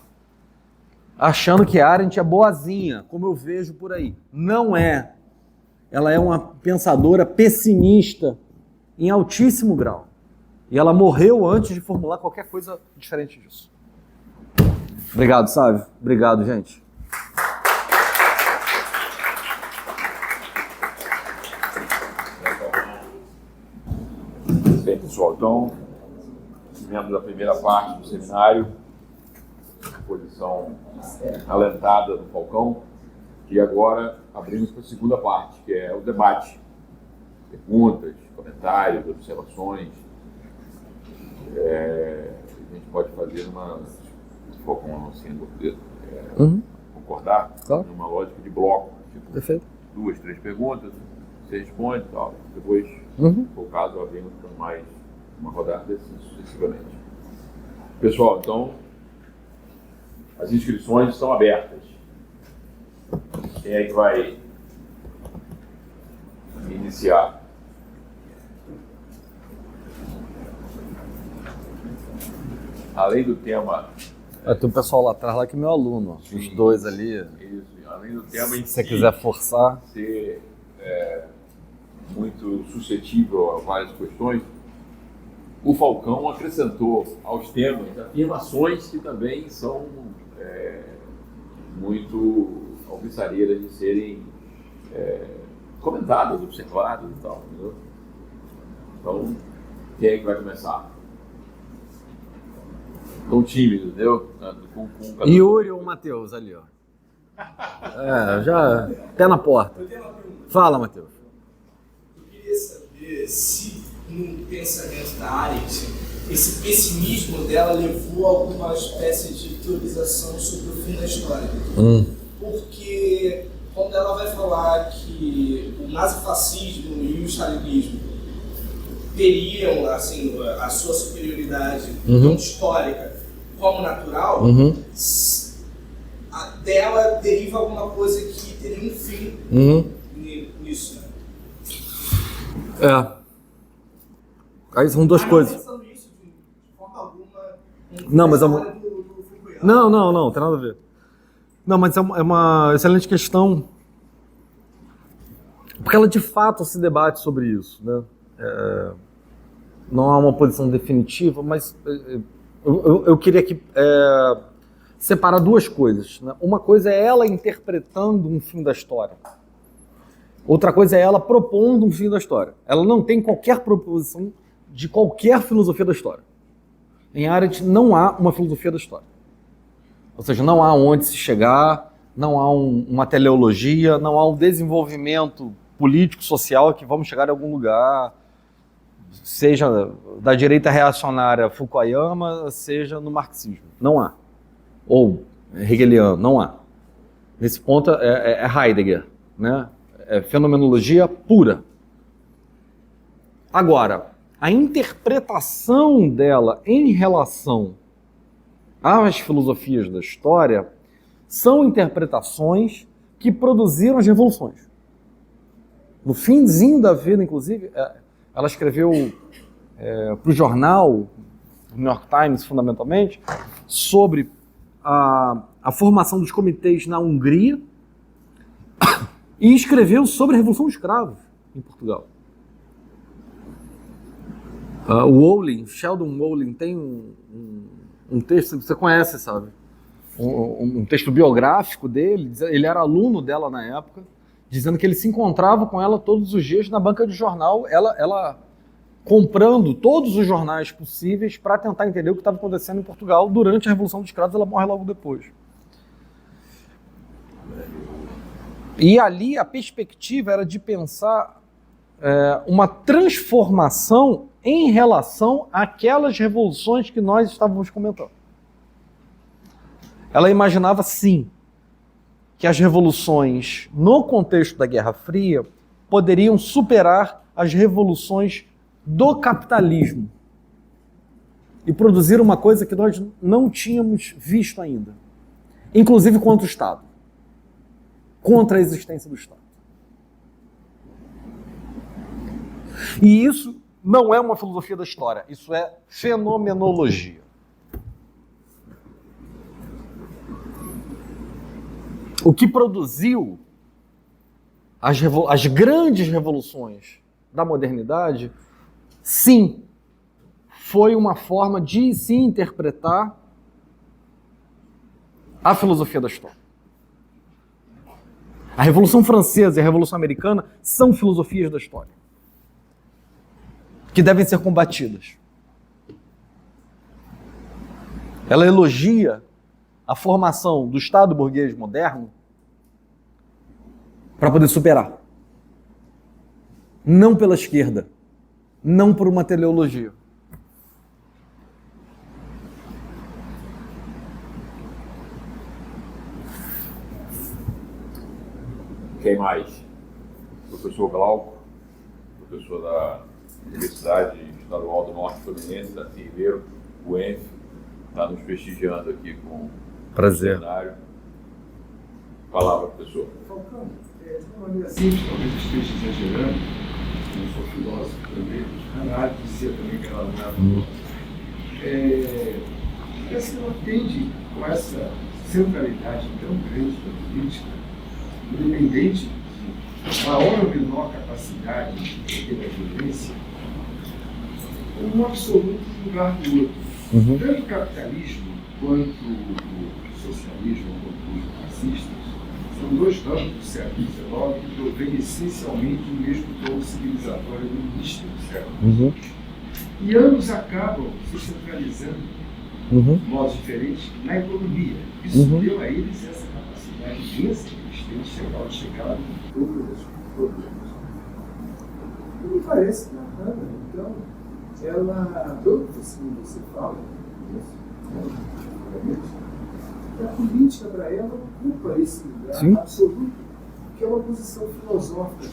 achando que a Arendt é boazinha, como eu vejo por aí. Não é. Ela é uma pensadora pessimista em altíssimo grau. E ela morreu antes de formular qualquer coisa diferente disso. Obrigado, Sávio. Obrigado, gente. Bem, pessoal, então, tivemos a primeira parte do seminário, exposição alentada do Falcão, e agora abrimos para a segunda parte, que é o debate. Perguntas, comentários, observações. A gente pode fazer Falcão, assim, concordar, claro, numa lógica de bloco. Tipo, perfeito. 2, 3 perguntas, você responde e tal. Depois, se for o caso, abrimos para mais uma rodada assim sucessivamente. Pessoal, então, as inscrições estão abertas. Quem é que vai iniciar? Além do tema... Tem um pessoal lá atrás, lá que é meu aluno. Sim, os dois ali. Isso, além do tema em si, se você quiser forçar. Ser muito suscetível a várias questões, o Falcão acrescentou aos temas afirmações que também são muito alvissareiras de serem comentadas, observadas e tal, entendeu? Então, quem é que vai começar? Tão tímido, entendeu? Yuri ou Matheus ali, ó. Já pé na porta. Fala, Matheus. Eu queria saber se no pensamento da Arendt, esse pessimismo dela levou a alguma espécie de teorização sobre o fim da história. Porque quando ela vai falar que o nazifascismo e o stalinismo teriam assim, a sua superioridade histórica como natural, dela deriva alguma coisa que teria um fim nisso, né? Aí são duas coisas. Pensando nisso de forma alguma, não, mas não, tem nada a ver. Não, mas é uma excelente questão, porque ela de fato se debate sobre isso, né? Não há uma posição definitiva, mas eu queria aqui separar duas coisas, né? Uma coisa é ela interpretando um fim da história. Outra coisa é ela propondo um fim da história. Ela não tem qualquer proposição de qualquer filosofia da história. Em Arendt não há uma filosofia da história. Ou seja, não há onde se chegar, não há uma teleologia, não há um desenvolvimento político, social que vamos chegar em algum lugar, seja da direita reacionária Fukuyama, seja no marxismo. Não há. Ou hegeliano, não há. Nesse ponto é Heidegger, né? É fenomenologia pura. Agora, a interpretação dela em relação às filosofias da história são interpretações que produziram as revoluções. no finzinho da vida, inclusive, ela escreveu para o jornal, New York Times, fundamentalmente, sobre a formação dos comitês na Hungria e escreveu sobre a Revolução dos Cravos em Portugal. O Sheldon Wolin, tem um texto, você conhece, sabe? Um texto biográfico dele, ele era aluno dela na época, dizendo que ele se encontrava com ela todos os dias na banca de jornal, ela comprando todos os jornais possíveis para tentar entender o que estava acontecendo em Portugal durante a Revolução dos Cravos. Ela morre logo depois. E ali a perspectiva era de pensar uma transformação em relação àquelas revoluções que nós estávamos comentando. Ela imaginava, sim, que as revoluções, no contexto da Guerra Fria, poderiam superar as revoluções do capitalismo e produzir uma coisa que nós não tínhamos visto ainda, inclusive contra o Estado, contra a existência do Estado. E isso não é uma filosofia da história, isso é fenomenologia. O que produziu as grandes revoluções da modernidade, sim, foi uma forma de se interpretar a filosofia da história. A Revolução Francesa e a Revolução Americana são filosofias da história que devem ser combatidas. Ela elogia a formação do Estado burguês moderno para poder superar. Não pela esquerda, não por uma teleologia. Quem mais? Professor Glauco, professor da Universidade Estadual do Norte Fluminense, da Ribeiro, UENF, está nos prestigiando aqui com prazer. O cenário. Palavra, professor. Falcão, de uma maneira simples, talvez eu esteja exagerando, não sou filósofo também, análise dizia também que ela não era filósofo. Parece que ela tende, com essa centralidade tão grande da política, independente de maior ou menor capacidade de ter a violência, um absoluto lugar do outro. Tanto o capitalismo quanto o socialismo, quanto os marxistas, são dois ramos do século XIX que provêm essencialmente o mesmo tom civilizatório do início do século XIX. E ambos acabam se centralizando de modos diferentes na economia. Isso deu a eles essa capacidade imensa que eles têm de chegar no topo das problemas. E me parece que a Hannah, então, ela, todo assim você fala, a política para ela ocupa esse lugar absoluto, que é uma posição filosófica.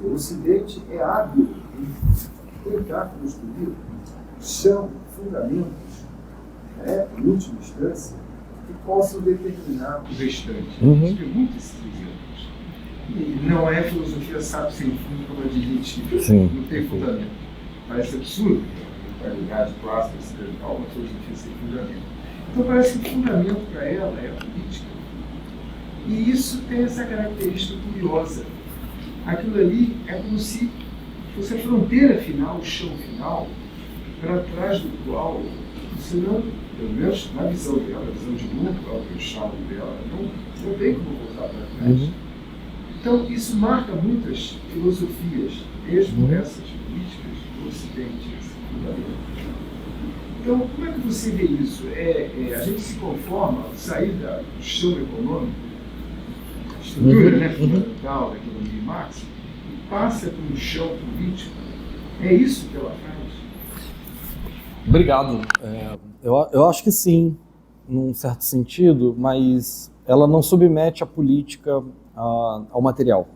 O Ocidente é hábil em tentar construir chão, fundamentos, em última instância, que possam determinar o restante. Isso tem muito esses exemplos. E não é filosofia sábio sem fundo, como a de Nietzsche, não tem fundamento. Parece absurdo, a realidade clássica ocidental, uma filosofia sem fundamento. Então parece que o fundamento para ela é a política. E isso tem essa característica curiosa. Aquilo ali é como se fosse a fronteira final, o chão final, para trás do qual, senão, pelo menos na visão dela, a visão de mundo, o chão dela, não tem como voltar para trás. Então isso marca muitas filosofias, mesmo essas políticas do Ocidente, esse fundamento. Então, como é que você vê isso? A gente se conforma ao sair do chão econômico, a estrutura fundamental da economia de Marx, e passa para um chão político. É isso que ela faz? Obrigado. Eu acho que sim, num certo sentido, mas ela não submete a política ao material.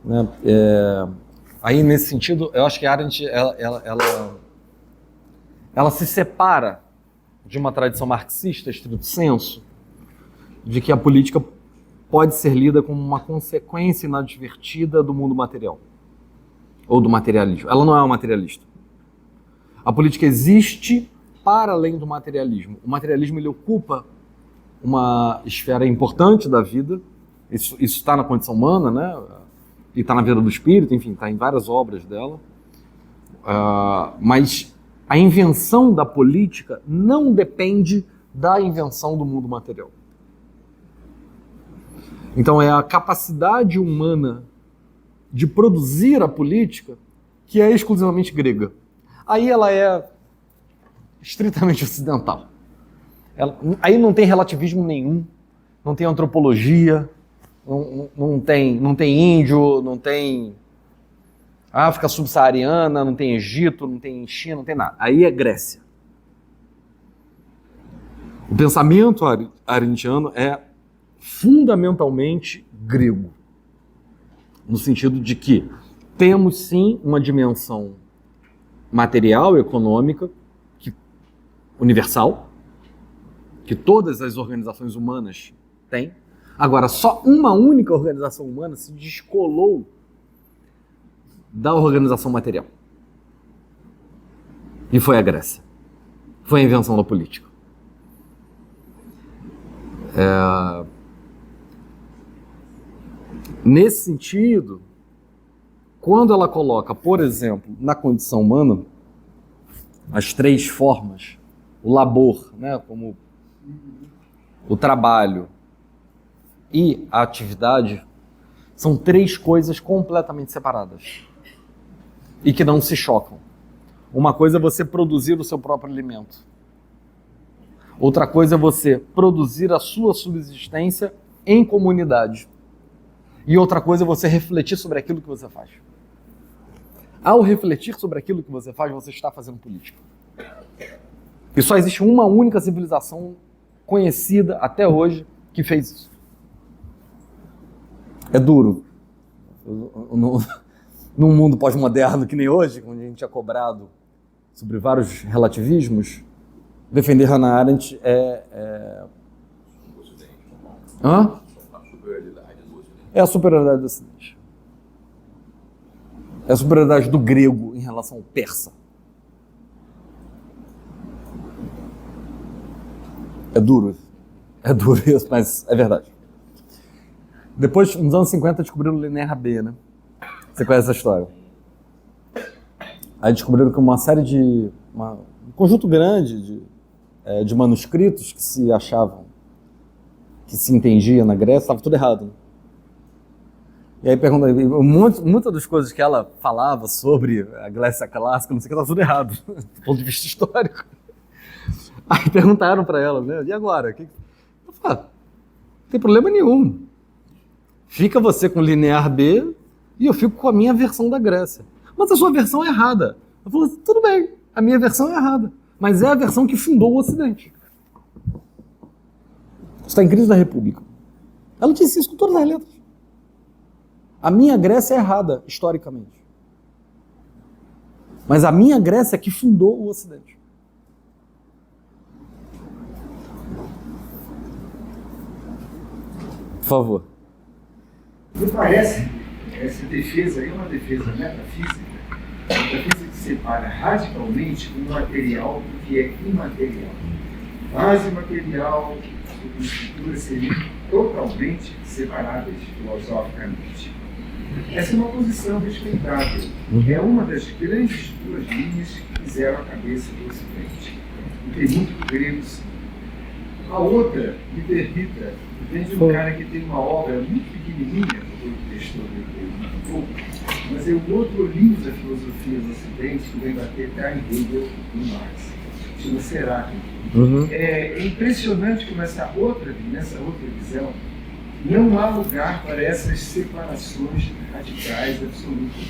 Né? Aí, nesse sentido, eu acho que a Arendt, ela se separa de uma tradição marxista, estrito senso, de que a política pode ser lida como uma consequência inadvertida do mundo material, ou do materialismo. Ela não é uma materialista. A política existe para além do materialismo. O materialismo ele ocupa uma esfera importante da vida, isso está na condição humana, né? E está na vida do espírito, enfim, está em várias obras dela, mas a invenção da política não depende da invenção do mundo material. Então é a capacidade humana de produzir a política que é exclusivamente grega. Aí ela é estritamente ocidental. Aí não tem relativismo nenhum, não tem antropologia, não tem índio, não tem África subsaariana, não tem Egito, não tem China, não tem nada. Aí é Grécia. O pensamento arendiano é fundamentalmente grego, no sentido de que temos sim uma dimensão material, econômica, universal, que todas as organizações humanas têm. Agora, só uma única organização humana se descolou da organização material. E foi a Grécia. Foi a invenção da política. Nesse sentido, quando ela coloca, por exemplo, na condição humana, as três formas, o labor, né, como o trabalho e a atividade, são três coisas completamente separadas e que não se chocam. Uma coisa é você produzir o seu próprio alimento. Outra coisa é você produzir a sua subsistência em comunidade. E outra coisa é você refletir sobre aquilo que você faz. Ao refletir sobre aquilo que você faz, você está fazendo política. E só existe uma única civilização conhecida até hoje que fez isso. É duro. Num mundo pós-moderno que nem hoje, onde a gente é cobrado sobre vários relativismos, defender Hannah Arendt Hã? É a superioridade do Ocidente. É a superioridade do grego em relação ao persa. É duro isso, mas é verdade. Depois, nos anos 50, descobriram o Linéa B, né? Você conhece essa história? Aí descobriram que uma série de... um conjunto grande de manuscritos que se achavam, que se entendia na Grécia, estava tudo errado. Né? E aí pergunta, muitas das coisas que ela falava sobre a Grécia clássica, não sei o que, estava tudo errado, do ponto de vista histórico. Aí perguntaram para ela, né? E agora? Eu falei, não tem problema nenhum. Fica você com o linear B e eu fico com a minha versão da Grécia. Mas a sua versão é errada. Eu falei, tudo bem, a minha versão é errada. Mas é a versão que fundou o Ocidente. Está em crise da República. Ela disse isso com todas as letras. A minha Grécia é errada, historicamente. Mas a minha Grécia é que fundou o Ocidente. Por favor. Me parece que essa defesa aí é uma defesa metafísica. Metafísica que separa radicalmente o material do que é imaterial. Base material e estrutura seriam totalmente separadas filosoficamente. Essa é uma posição respeitável. É uma das grandes duas linhas que fizeram a cabeça do Ocidente. E tem muito grego, sim. A outra me permita, vem de um cara que tem uma obra muito pequenininha, que o texto muito pouco, mas é o outro livro da filosofia do Ocidente que vem bater cá em Hegel e Marx. Chama-se Heráclito. É impressionante como nessa outra visão não há lugar para essas separações radicais absolutas.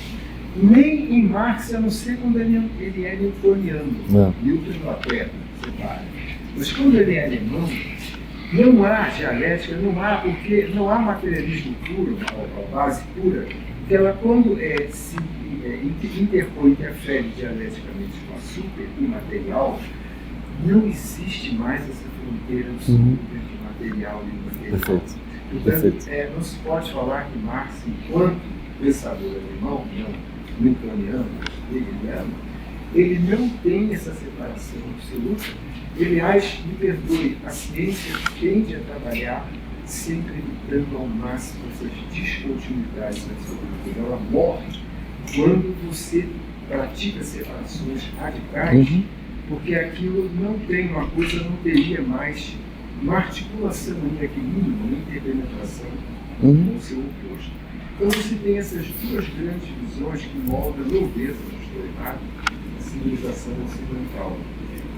Nem em Marx, a não ser quando ele é newtoniano. Newton e Inglaterra separa. Mas quando ele é alemão, não há dialética, porque não há materialismo puro, a base pura, que ela quando se interfere dialeticamente com a super imaterial, não existe mais essa fronteira absoluta de material e imaterial. Perfeito. Portanto, não se pode falar que Marx, enquanto pensador alemão, newtoniano, hegeliano, ele não tem essa separação absoluta. Aliás, me perdoe, a ciência tende a trabalhar sempre evitando ao máximo essas descontinuidades absolutas. Ela morre quando você pratica separações radicais, porque aquilo não tem, uma coisa não teria mais uma articulação em equilíbrio, uma interpenetração com o seu oposto. Então você tem essas duas grandes visões que moldam, meu Deus, não estou errado, a civilização ocidental.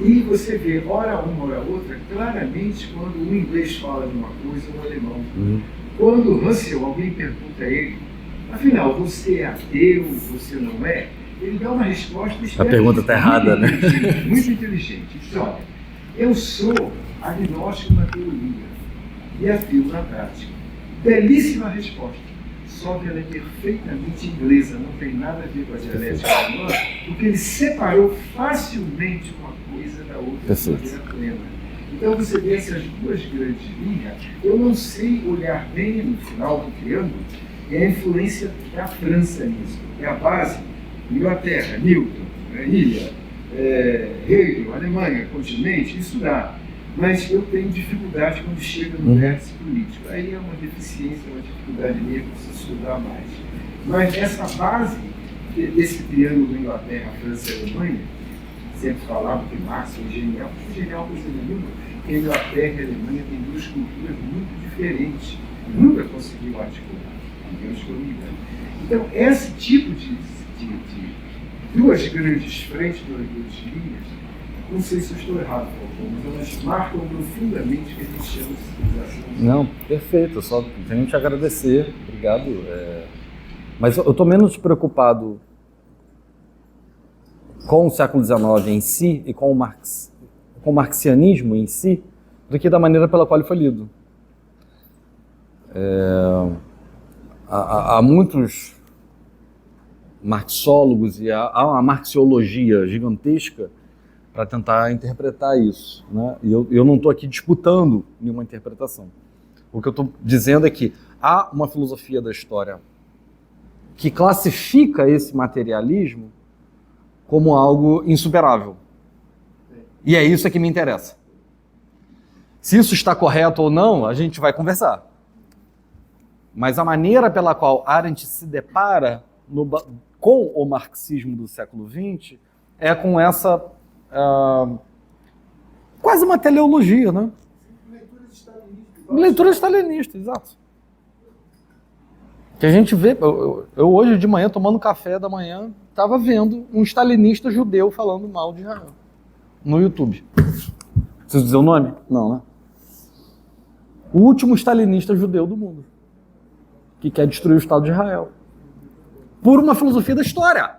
E você vê, ora uma, ora outra, claramente quando o inglês fala de uma coisa, o alemão. Quando Russell, alguém pergunta a ele, afinal, você é ateu, você não é? Ele dá uma resposta... A pergunta está errada, né? Muito inteligente. Ele diz, olha, eu sou agnóstico na teoria e ateu na prática. Belíssima resposta. Só que ela é perfeitamente inglesa, não tem nada a ver com a dialética alemã, porque ele separou facilmente uma coisa da outra de maneira plena. Então você vê essas duas grandes linhas. Eu não sei olhar bem no final do triângulo e a influência da França nisso. É a base, Inglaterra, Newton, ilha, Hegel, Alemanha, continente, isso dá. Mas eu tenho dificuldade quando chega no vértice político. Aí é uma deficiência, uma dificuldade minha, que preciso estudar mais. Mas essa base desse triângulo Inglaterra, França e Alemanha, sempre falava que Marx é genial, mas genial coisa nenhuma, que a Inglaterra e a Alemanha têm duas culturas muito diferentes. Nunca conseguiu articular, digamos que eu me engano. Então, esse tipo de duas grandes frentes, duas grandes linhas, não sei se eu estou errado, mas elas marcam profundamente o que a gente chama de civilização. Não, perfeito, só tenho que te agradecer, obrigado. Mas eu estou menos preocupado com o século XIX em si e com o marxianismo em si, do que da maneira pela qual ele foi lido. Há muitos marxólogos e há uma marxiologia gigantesca para tentar interpretar isso, né? E eu não estou aqui disputando nenhuma interpretação. O que eu estou dizendo é que há uma filosofia da história que classifica esse materialismo como algo insuperável. E é isso que me interessa. Se isso está correto ou não, a gente vai conversar. Mas a maneira pela qual Arendt se depara com o marxismo do século XX é com essa quase uma teleologia, né? Leitura stalinista, exato. Que a gente vê, eu hoje de manhã, tomando café da manhã, estava vendo um stalinista judeu falando mal de Israel no YouTube. Preciso dizer o nome? Não, né? O último stalinista judeu do mundo, que quer destruir o Estado de Israel. Por uma filosofia da história.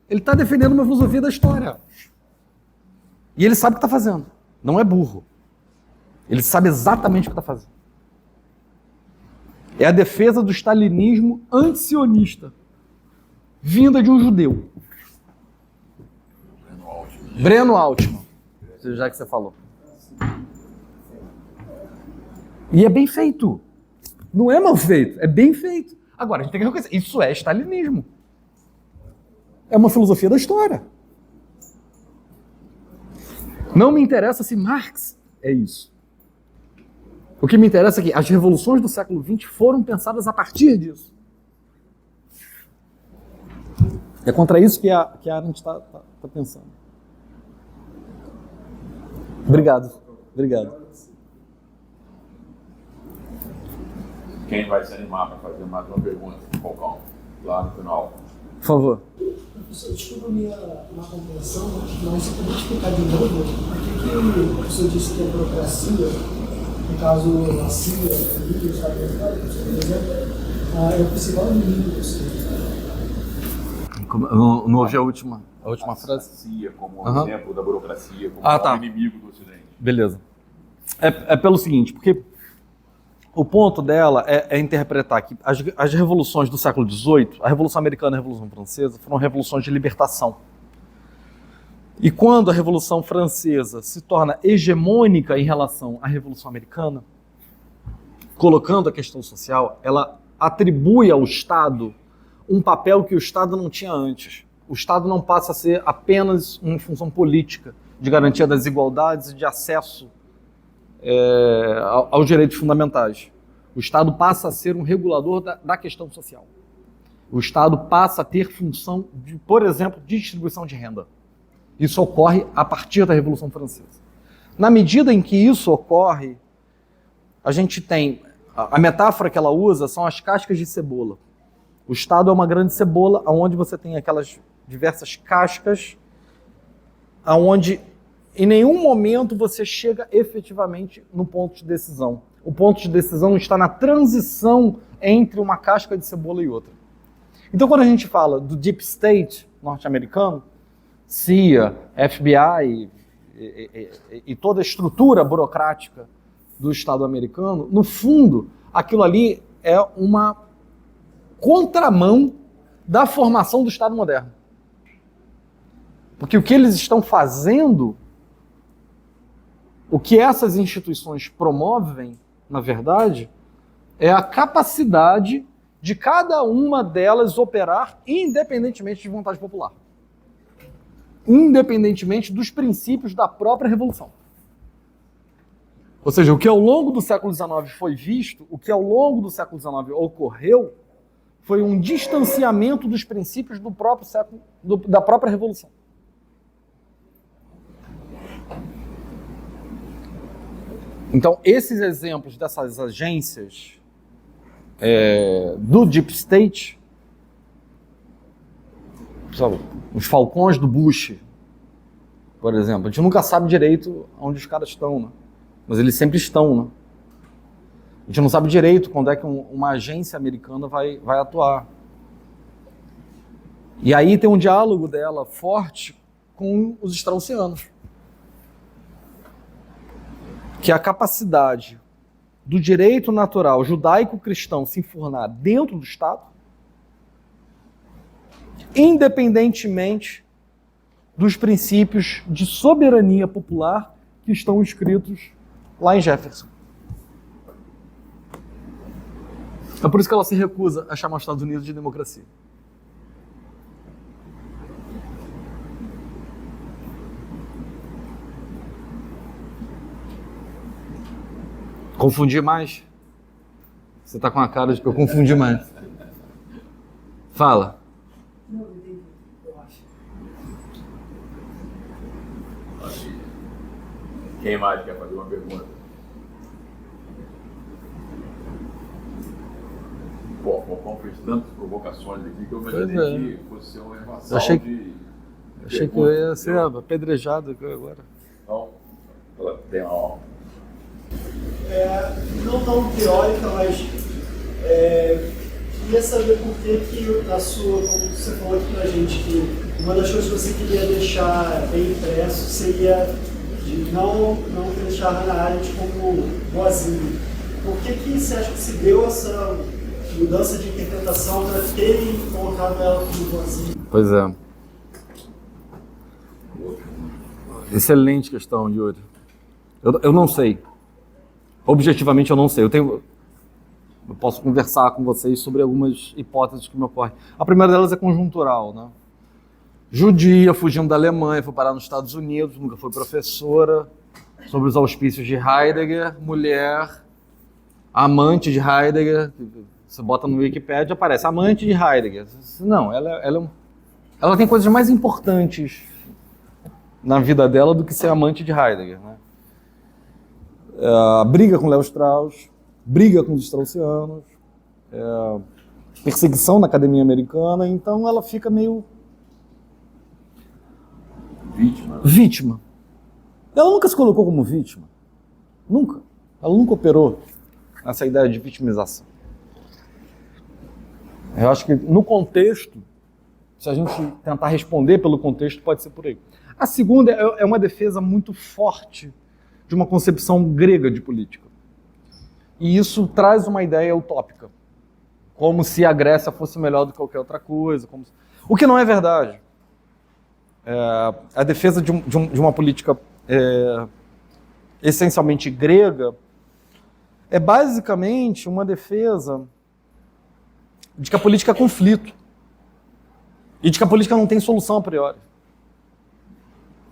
Ele está defendendo uma filosofia da história. E ele sabe o que está fazendo. Não é burro. Ele sabe exatamente o que está fazendo. É a defesa do stalinismo anti-sionista, vinda de um judeu. Breno Altman, já que você falou. E é bem feito. Não é mal feito, é bem feito. Agora, a gente tem que reconhecer, isso é stalinismo. É uma filosofia da história. Não me interessa se Marx é isso. O que me interessa é que as revoluções do século XX foram pensadas a partir disso. É contra isso que a Arendt está pensando. Obrigado. Quem vai se animar para fazer mais uma pergunta, Falcão, lá no final? Por favor. Professor, desculpa a minha má compreensão, mas você poderia explicar de novo por que o professor disse que a burocracia, no caso a CIA, a Lígia, o Estado Democrático, por exemplo, é o principal inimigo do Ocidente? Não ouvi a última frase? A CIA como exemplo da burocracia, como inimigo do Ocidente. Beleza. É pelo seguinte, porque o ponto dela é interpretar que as revoluções do século XVIII, a Revolução Americana e a Revolução Francesa, foram revoluções de libertação. E quando a Revolução Francesa se torna hegemônica em relação à Revolução Americana, colocando a questão social, ela atribui ao Estado um papel que o Estado não tinha antes. O Estado não passa a ser apenas uma função política de garantia das igualdades e de acesso aos direitos fundamentais. O Estado passa a ser um regulador da questão social. O Estado passa a ter função de, por exemplo, distribuição de renda. Isso ocorre a partir da Revolução Francesa. Na medida em que isso ocorre, a gente tem... A metáfora que ela usa são as cascas de cebola. O Estado é uma grande cebola, onde você tem aquelas diversas cascas, onde em nenhum momento você chega efetivamente no ponto de decisão. O ponto de decisão está na transição entre uma casca de cebola e outra. Então, quando a gente fala do Deep State norte-americano, CIA, FBI e toda a estrutura burocrática do Estado americano, no fundo, aquilo ali é uma contramão da formação do Estado moderno. Porque o que eles estão fazendo, o que essas instituições promovem, na verdade, é a capacidade de cada uma delas operar independentemente de vontade popular. Independentemente dos princípios da própria Revolução. Ou seja, o que ao longo do século XIX foi visto, o que ao longo do século XIX ocorreu, foi um distanciamento dos princípios do próprio século, da própria Revolução. Então, esses exemplos dessas agências do Deep State, sabe, os falcões do Bush, por exemplo, a gente nunca sabe direito onde os caras estão, né? Mas eles sempre estão, né? A gente não sabe direito quando é que uma agência americana vai atuar. E aí tem um diálogo dela forte com os straussianos. Que é a capacidade do direito natural judaico-cristão se enfurnar dentro do Estado, independentemente dos princípios de soberania popular que estão escritos lá em Jefferson. É por isso que ela se recusa a chamar os Estados Unidos de democracia. Confundi mais? Você tá com a cara de que eu confundi mais. Fala. Não, entendi, eu acho. Quem mais quer fazer uma pergunta? Bom, o Falcão fez tantas provocações aqui que eu imaginei que fosse ser uma invasão achei de que eu ia ser apedrejado agora. Então, ela tem uma... Não tão teórica, mas queria saber por que na sua, como você falou aqui pra gente, que uma das coisas que você queria deixar bem impresso seria de não deixar a Hannah Arendt como boazinha. Por que você acha que se deu essa mudança de interpretação para terem colocado ela como boazinha? Pois é. Excelente questão, Yuri. Eu não sei. Objetivamente eu não sei. Eu posso conversar com vocês sobre algumas hipóteses que me ocorrem. A primeira delas é conjuntural, né? Judia, fugindo da Alemanha, foi parar nos Estados Unidos, nunca foi professora, sob os auspícios de Heidegger, mulher, amante de Heidegger. Você bota no Wikipedia, aparece amante de Heidegger. Não, ela tem coisas mais importantes na vida dela do que ser amante de Heidegger, né? Briga com Léo Strauss, briga com os straussianos, perseguição na academia americana, então ela fica meio... Vítima. Ela nunca se colocou como vítima. Nunca. Ela nunca operou nessa ideia de vitimização. Eu acho que no contexto, se a gente tentar responder pelo contexto, pode ser por aí. A segunda é uma defesa muito forte de uma concepção grega de política. E isso traz uma ideia utópica, como se a Grécia fosse melhor do que qualquer outra coisa. O que não é verdade. a defesa de uma política essencialmente grega é basicamente uma defesa de que a política é conflito e de que a política não tem solução a priori.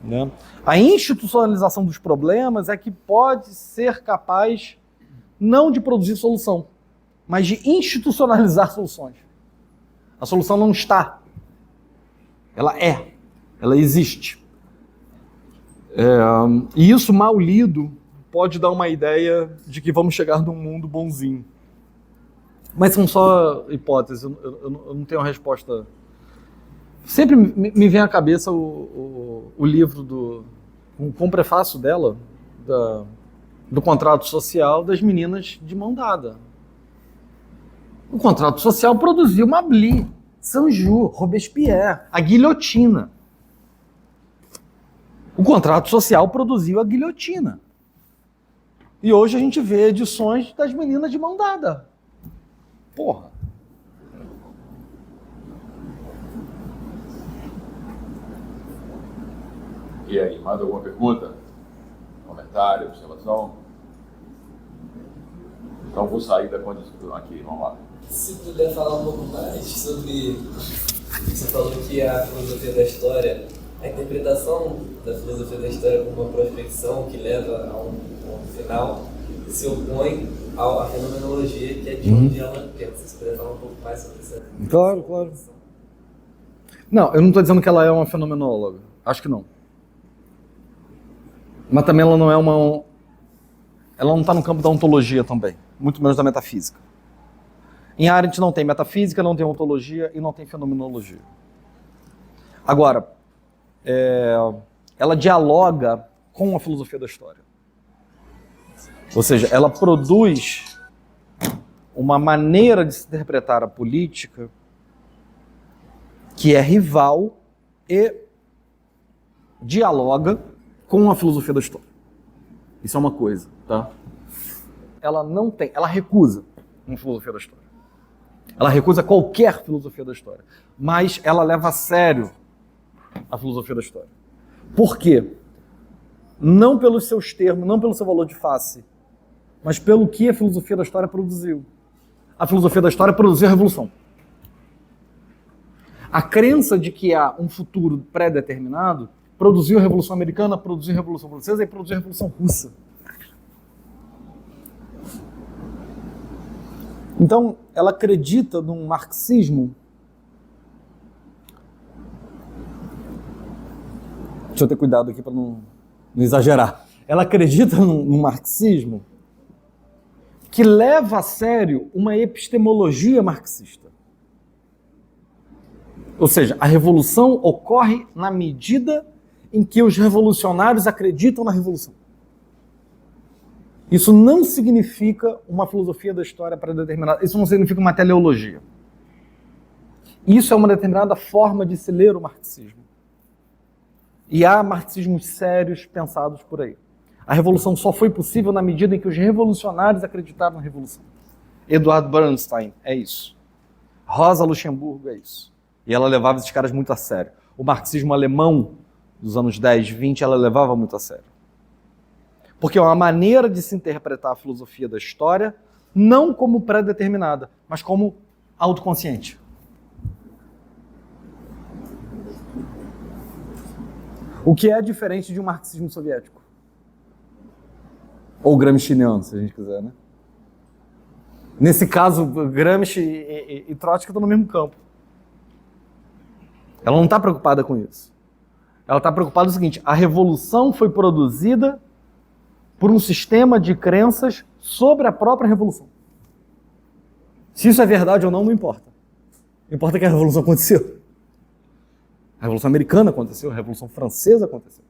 Né? A institucionalização dos problemas é que pode ser capaz não de produzir solução, mas de institucionalizar soluções. A solução não está. Ela existe. E isso, mal lido, pode dar uma ideia de que vamos chegar num mundo bonzinho. Mas são só hipóteses, eu não tenho uma resposta. Sempre me vem à cabeça o livro com o prefácio dela, do contrato social das meninas de mão dada. O contrato social produziu Mably, Sanju, Robespierre, a guilhotina. O contrato social produziu a guilhotina. E hoje a gente vê edições das meninas de mão dada. Porra. E aí, mais alguma pergunta? Comentário, observação? Então vou sair da condição aqui, vamos lá. Se puder falar um pouco mais sobre... Você falou que a filosofia da história, a interpretação da filosofia da história como uma prospecção que leva a um final, se opõe à fenomenologia, que é de onde ela pensa. Se puder falar um pouco mais sobre isso. Claro. Não, eu não estou dizendo que ela é uma fenomenóloga. Acho que não. Mas também ela não é uma... Ela não está no campo da ontologia também, muito menos da metafísica. Em Arendt não tem metafísica, não tem ontologia e não tem fenomenologia. Agora, ela dialoga com a filosofia da história. Ou seja, ela produz uma maneira de se interpretar a política que é rival e dialoga com a filosofia da história. Isso é uma coisa, tá? Ela recusa uma filosofia da história. Ela recusa qualquer filosofia da história. Mas ela leva a sério a filosofia da história. Por quê? Não pelos seus termos, não pelo seu valor de face, mas pelo que a filosofia da história produziu. A filosofia da história produziu a revolução. A crença de que há um futuro pré-determinado produziu a Revolução Americana, produziu a Revolução Francesa e produziu a Revolução Russa. Então, ela acredita num marxismo. Deixa eu ter cuidado aqui para não exagerar. Ela acredita num marxismo que leva a sério uma epistemologia marxista. Ou seja, a revolução ocorre na medida em que os revolucionários acreditam na revolução. Isso não significa uma filosofia da história pré-determinada. Isso não significa uma teleologia. Isso é uma determinada forma de se ler o marxismo. E há marxismos sérios pensados por aí. A revolução só foi possível na medida em que os revolucionários acreditaram na revolução. Eduard Bernstein é isso. Rosa Luxemburgo é isso. E ela levava esses caras muito a sério. O marxismo alemão dos anos 10, 20, ela levava muito a sério. Porque é uma maneira de se interpretar a filosofia da história, não como pré-determinada, mas como autoconsciente. O que é diferente de um marxismo soviético. Ou gramsciano, se a gente quiser, né? Nesse caso, Gramsci e Trotsky estão no mesmo campo. Ela não está preocupada com isso. Ela está preocupada com o seguinte: a revolução foi produzida por um sistema de crenças sobre a própria revolução. Se isso é verdade ou não, não importa. Importa que a revolução aconteceu. A Revolução Americana aconteceu, a Revolução Francesa aconteceu.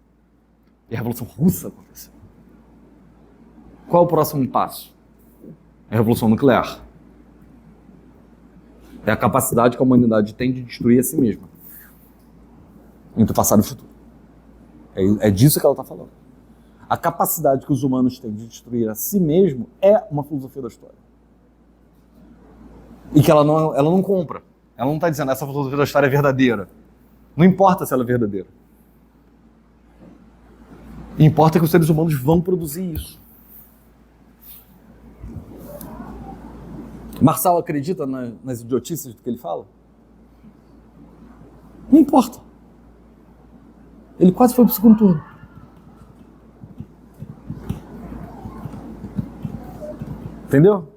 E a Revolução Russa aconteceu. Qual é o próximo passo? É a Revolução Nuclear. É a capacidade que a humanidade tem de destruir a si mesma. Entre o passado e o futuro. É disso que ela está falando. A capacidade que os humanos têm de destruir a si mesmo é uma filosofia da história. E que ela não compra. Ela não está dizendo essa filosofia da história é verdadeira. Não importa se ela é verdadeira. Importa que os seres humanos vão produzir isso. Marçal acredita nas idiotices do que ele fala? Não importa. Ele quase foi pro segundo turno. Entendeu?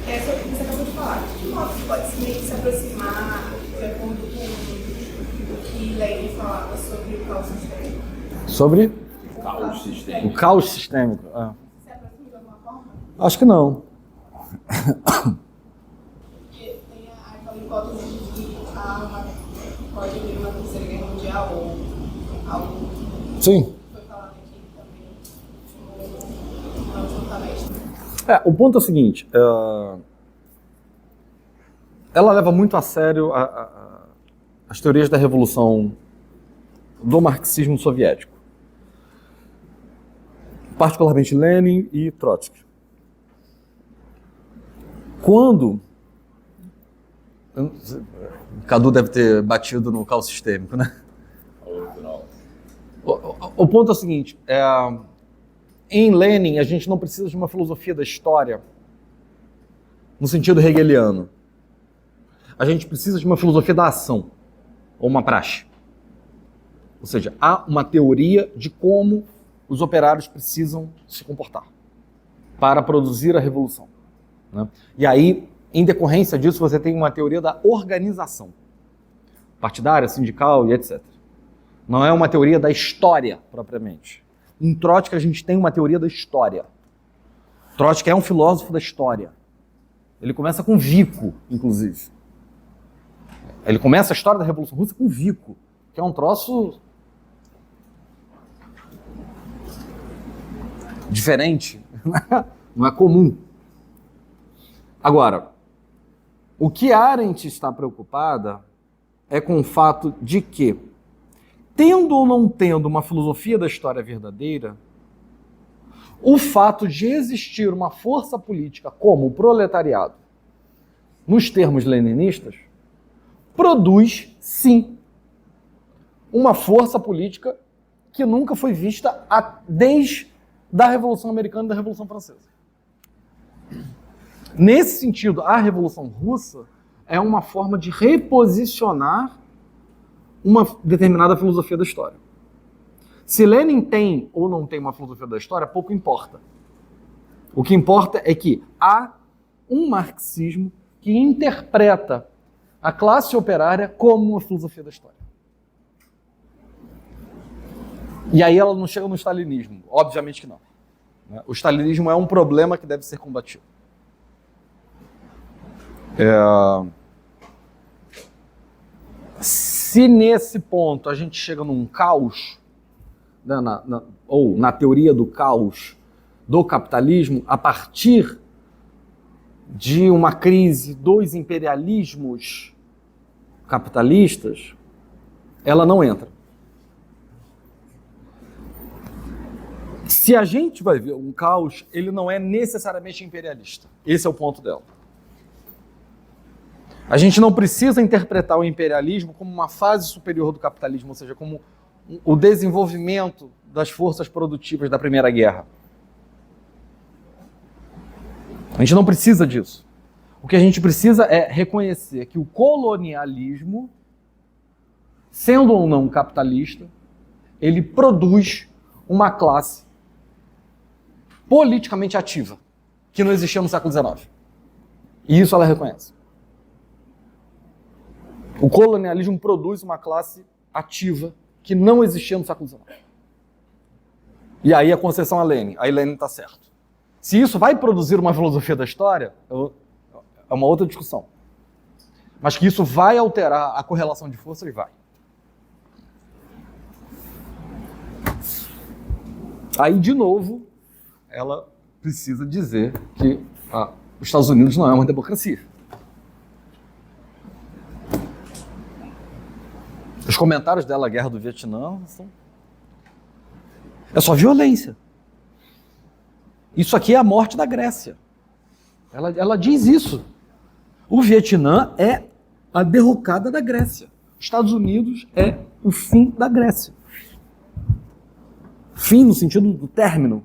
Essa que você acabou de falar. De modo que pode se aproximar de acordo com o que Lenin falava sobre o caos sistêmico? Sobre? Caos sistêmico. O caos sistêmico. É. Se aproxima de alguma forma? Acho que não. Porque tem aquela hipótese de que pode haver uma terceira guerra mundial ou algo Sim. que foi falado aqui também na última palestra. O ponto é o seguinte, ela leva muito a sério as teorias da revolução do marxismo soviético, particularmente Lenin e Trotsky. Quando o Cadu deve ter batido no caos sistêmico, né? O ponto é o seguinte, em Lenin, a gente não precisa de uma filosofia da história no sentido hegeliano. A gente precisa de uma filosofia da ação, ou uma praxe. Ou seja, há uma teoria de como os operários precisam se comportar para produzir a revolução, né? E aí, em decorrência disso, você tem uma teoria da organização partidária, sindical e etc. Não é uma teoria da história, propriamente. Em Trotsky, a gente tem uma teoria da história. Trotsky é um filósofo da história. Ele começa com Vico, inclusive. Ele começa a história da Revolução Russa com Vico, que é um troço diferente, não é comum. Agora, o que Arendt está preocupada é com o fato de que, tendo ou não tendo uma filosofia da história verdadeira, o fato de existir uma força política como o proletariado, nos termos leninistas, produz, sim, uma força política que nunca foi vista desde a Revolução Americana e da Revolução Francesa. Nesse sentido, a Revolução Russa é uma forma de reposicionar uma determinada filosofia da história. Se Lenin tem ou não tem uma filosofia da história, pouco importa. O que importa é que há um marxismo que interpreta a classe operária como uma filosofia da história. E aí ela não chega no stalinismo, obviamente que não. O stalinismo é um problema que deve ser combatido. Se nesse ponto a gente chega num caos, né, ou na teoria do caos do capitalismo, a partir de uma crise dos imperialismos capitalistas, ela não entra. Se a gente vai ver um caos, ele não é necessariamente imperialista. Esse é o ponto dela. A gente não precisa interpretar o imperialismo como uma fase superior do capitalismo, ou seja, como o desenvolvimento das forças produtivas da Primeira Guerra. A gente não precisa disso. O que a gente precisa é reconhecer que o colonialismo, sendo ou não capitalista, ele produz uma classe politicamente ativa, que não existia no século XIX. E isso ela reconhece. O colonialismo produz uma classe ativa que não existia no século XIX. E aí a concessão a Lenin. Aí Lenin está certo. Se isso vai produzir uma filosofia da história, é uma outra discussão. Mas que isso vai alterar a correlação de forças, vai. Aí, de novo, ela precisa dizer que os Estados Unidos não é uma democracia. Os comentários dela, a guerra do Vietnã, é só violência. Isso aqui é a morte da Grécia. Ela diz isso. O Vietnã é a derrocada da Grécia. Estados Unidos é o fim da Grécia. Fim no sentido do término,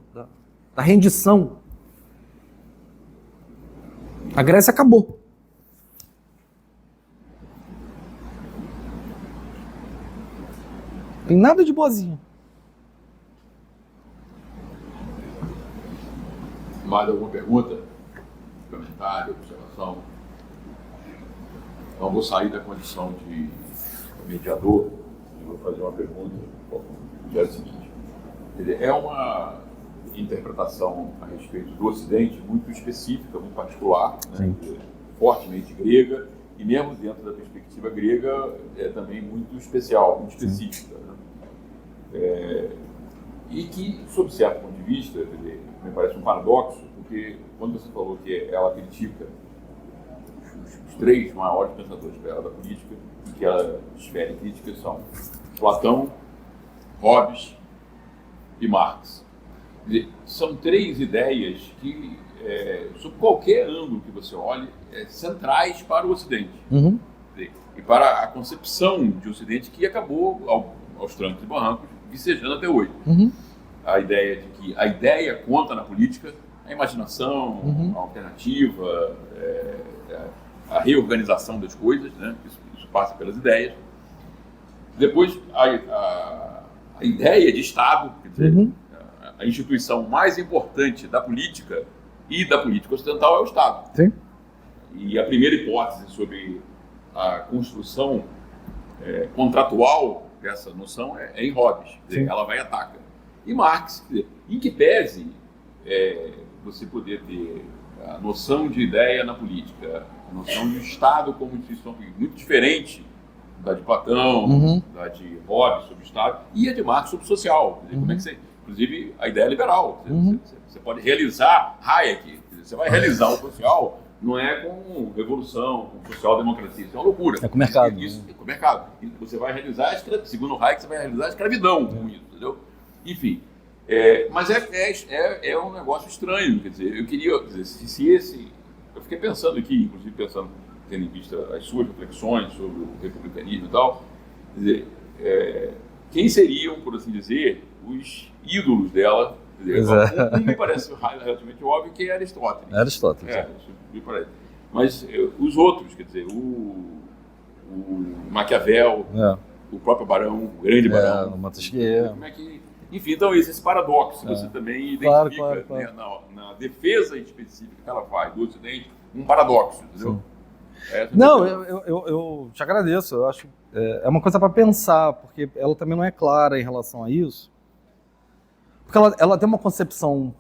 da rendição. A Grécia acabou. Tem nada de boazinha. Mais alguma pergunta? Comentário, observação? Então, vou sair da condição de mediador e vou fazer uma pergunta, que é a seguinte. Quer dizer, é uma interpretação a respeito do Ocidente muito específica, muito particular, né? Fortemente grega, e mesmo dentro da perspectiva grega é também muito especial, muito específica. Né? E que, sob certo ponto de vista, me parece um paradoxo, porque quando você falou que ela critica os três maiores pensadores da política, e que ela desfere críticas são Platão, Hobbes e Marx. Quer dizer, são três ideias que, sob qualquer ângulo que você olhe, centrais para o Ocidente. Uhum. E para a concepção de Ocidente que acabou, aos trancos e barrancos, vicejando até hoje. Uhum. A ideia de que a ideia conta na política, a imaginação, Uhum. a alternativa, a reorganização das coisas, né? Isso passa pelas ideias. Depois, a ideia de Estado, quer dizer, Uhum. a instituição mais importante da política e da política ocidental é o Estado. Sim. E a primeira hipótese sobre a construção contratual dessa noção é em Hobbes. Quer dizer, ela vai e ataca. E Marx, quer dizer, em que pese você poder ter a noção de ideia na política, a noção de Estado como instituição muito diferente da de Platão, Uhum. da de Hobbes sobre o Estado, e a de Marx sobre o social. Quer dizer, como é que você, inclusive, a ideia liberal. Uhum. Você pode realizar Hayek, quer dizer, você vai realizar o social, não é com revolução, com social-democracia, isso é uma loucura. É com o mercado. Isso é com o mercado. E você vai realizar, segundo Hayek, você vai realizar a escravidão com isso, entendeu? Enfim, mas é um negócio estranho, quer dizer, eu queria dizer, se esse... Eu fiquei pensando aqui, inclusive pensando, tendo em vista as suas reflexões sobre o republicanismo e tal, quer dizer, quem seriam, por assim dizer, os ídolos dela? Quer dizer, me parece relativamente óbvio que é Aristóteles. Aristóteles. Isso me parece. Mas os outros, quer dizer, o Maquiavel, o próprio Barão, o grande Barão. O Montesquieu. Como é que... Enfim, então esse paradoxo você também identifica, claro. Né, na defesa específica que ela faz do Ocidente, um paradoxo, entendeu? Não, eu te agradeço, eu acho é uma coisa para pensar, porque ela também não é clara em relação a isso, porque ela tem uma concepção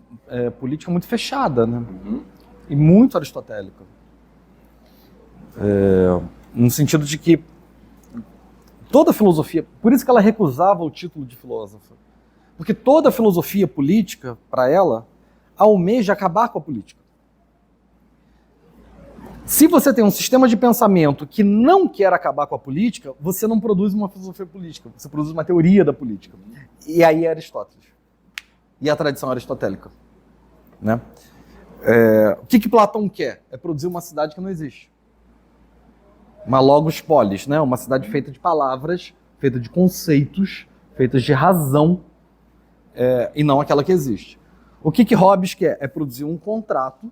política muito fechada, né? Uhum. E muito aristotélica, no sentido de que toda filosofia, por isso que ela recusava o título de filósofa, porque toda filosofia política, para ela, almeja acabar com a política. Se você tem um sistema de pensamento que não quer acabar com a política, você não produz uma filosofia política, você produz uma teoria da política. E aí é Aristóteles. E a tradição aristotélica. Né? O que Platão quer? É produzir uma cidade que não existe. Uma logos polis, né? Uma cidade feita de palavras, feita de conceitos, feita de razão, e não aquela que existe. O que Hobbes quer? É produzir um contrato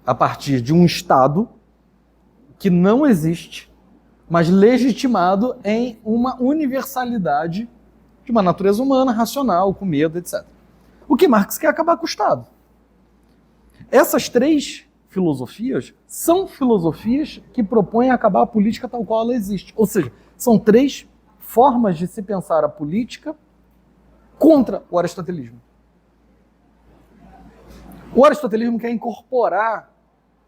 a partir de um Estado que não existe, mas legitimado em uma universalidade de uma natureza humana, racional, com medo, etc. O que Marx quer é acabar com o Estado. Essas três filosofias são filosofias que propõem acabar a política tal qual ela existe. Ou seja, são três formas de se pensar a política contra o aristotelismo. O aristotelismo quer incorporar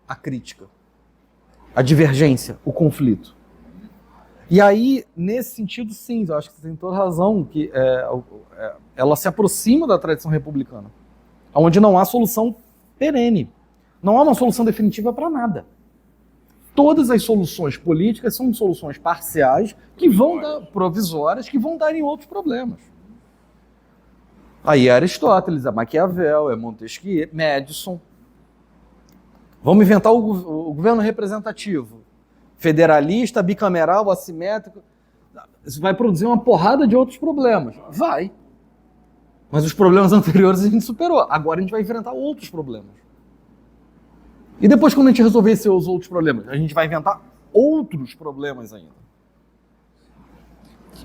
a crítica, a divergência, o conflito. E aí, nesse sentido, sim, eu acho que você tem toda razão, que ela se aproxima da tradição republicana, onde não há solução perene, não há uma solução definitiva para nada. Todas as soluções políticas são soluções parciais, que vão dar provisórias, que vão dar em outros problemas. Aí é Aristóteles, é Maquiavel, é Montesquieu, Madison. Vamos inventar o governo representativo, federalista, bicameral, assimétrico. Isso vai produzir uma porrada de outros problemas. Vai. Mas os problemas anteriores a gente superou. Agora a gente vai enfrentar outros problemas. E depois, quando a gente resolver esses outros problemas, a gente vai inventar outros problemas ainda.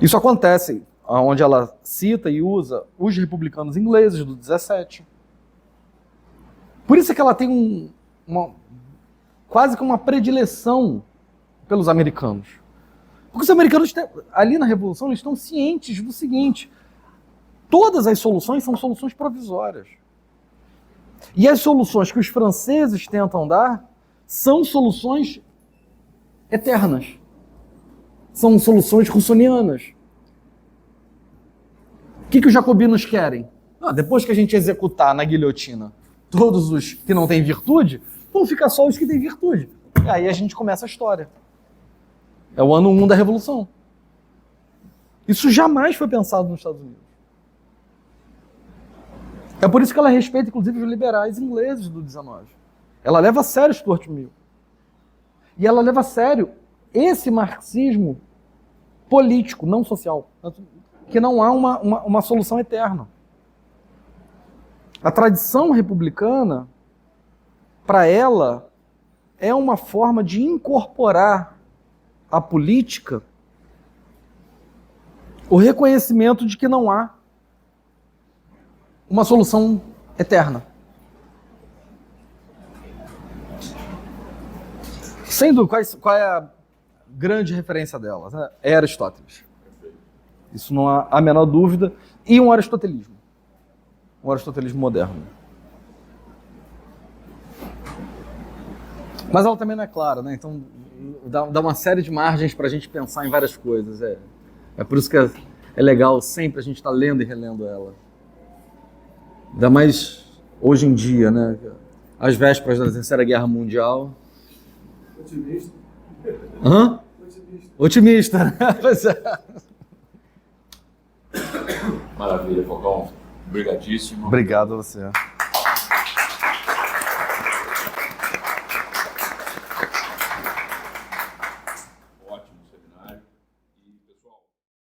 Isso acontece onde ela cita e usa os republicanos ingleses do 17. Por isso é que ela tem quase que uma predileção pelos americanos. Porque os americanos, ali na Revolução, eles estão cientes do seguinte: todas as soluções são soluções provisórias. E as soluções que os franceses tentam dar são soluções eternas. São soluções russonianas. O que os jacobinos querem? Depois que a gente executar na guilhotina todos os que não têm virtude, vão ficar só os que têm virtude. E aí a gente começa a história. É o ano 1 da Revolução. Isso jamais foi pensado nos Estados Unidos. É por isso que ela respeita, inclusive, os liberais ingleses do 19. Ela leva a sério Stuart Mill. E ela leva a sério esse marxismo político, não social, que não há uma solução eterna. A tradição republicana, para ela, é uma forma de incorporar à política o reconhecimento de que não há uma solução eterna. Sem dúvida, qual é a grande referência dela? Né? É Aristóteles. Isso não há a menor dúvida. E um aristotelismo. Um aristotelismo moderno. Mas ela também não é clara, né? Então dá uma série de margens para a gente pensar em várias coisas. É por isso que é legal sempre a gente estar lendo e relendo ela. Ainda mais hoje em dia, né? Às vésperas da Terceira Guerra Mundial. Otimista. Hã? Otimista, né? Pois é. Maravilha, Falcão. Obrigadíssimo. Obrigado a você.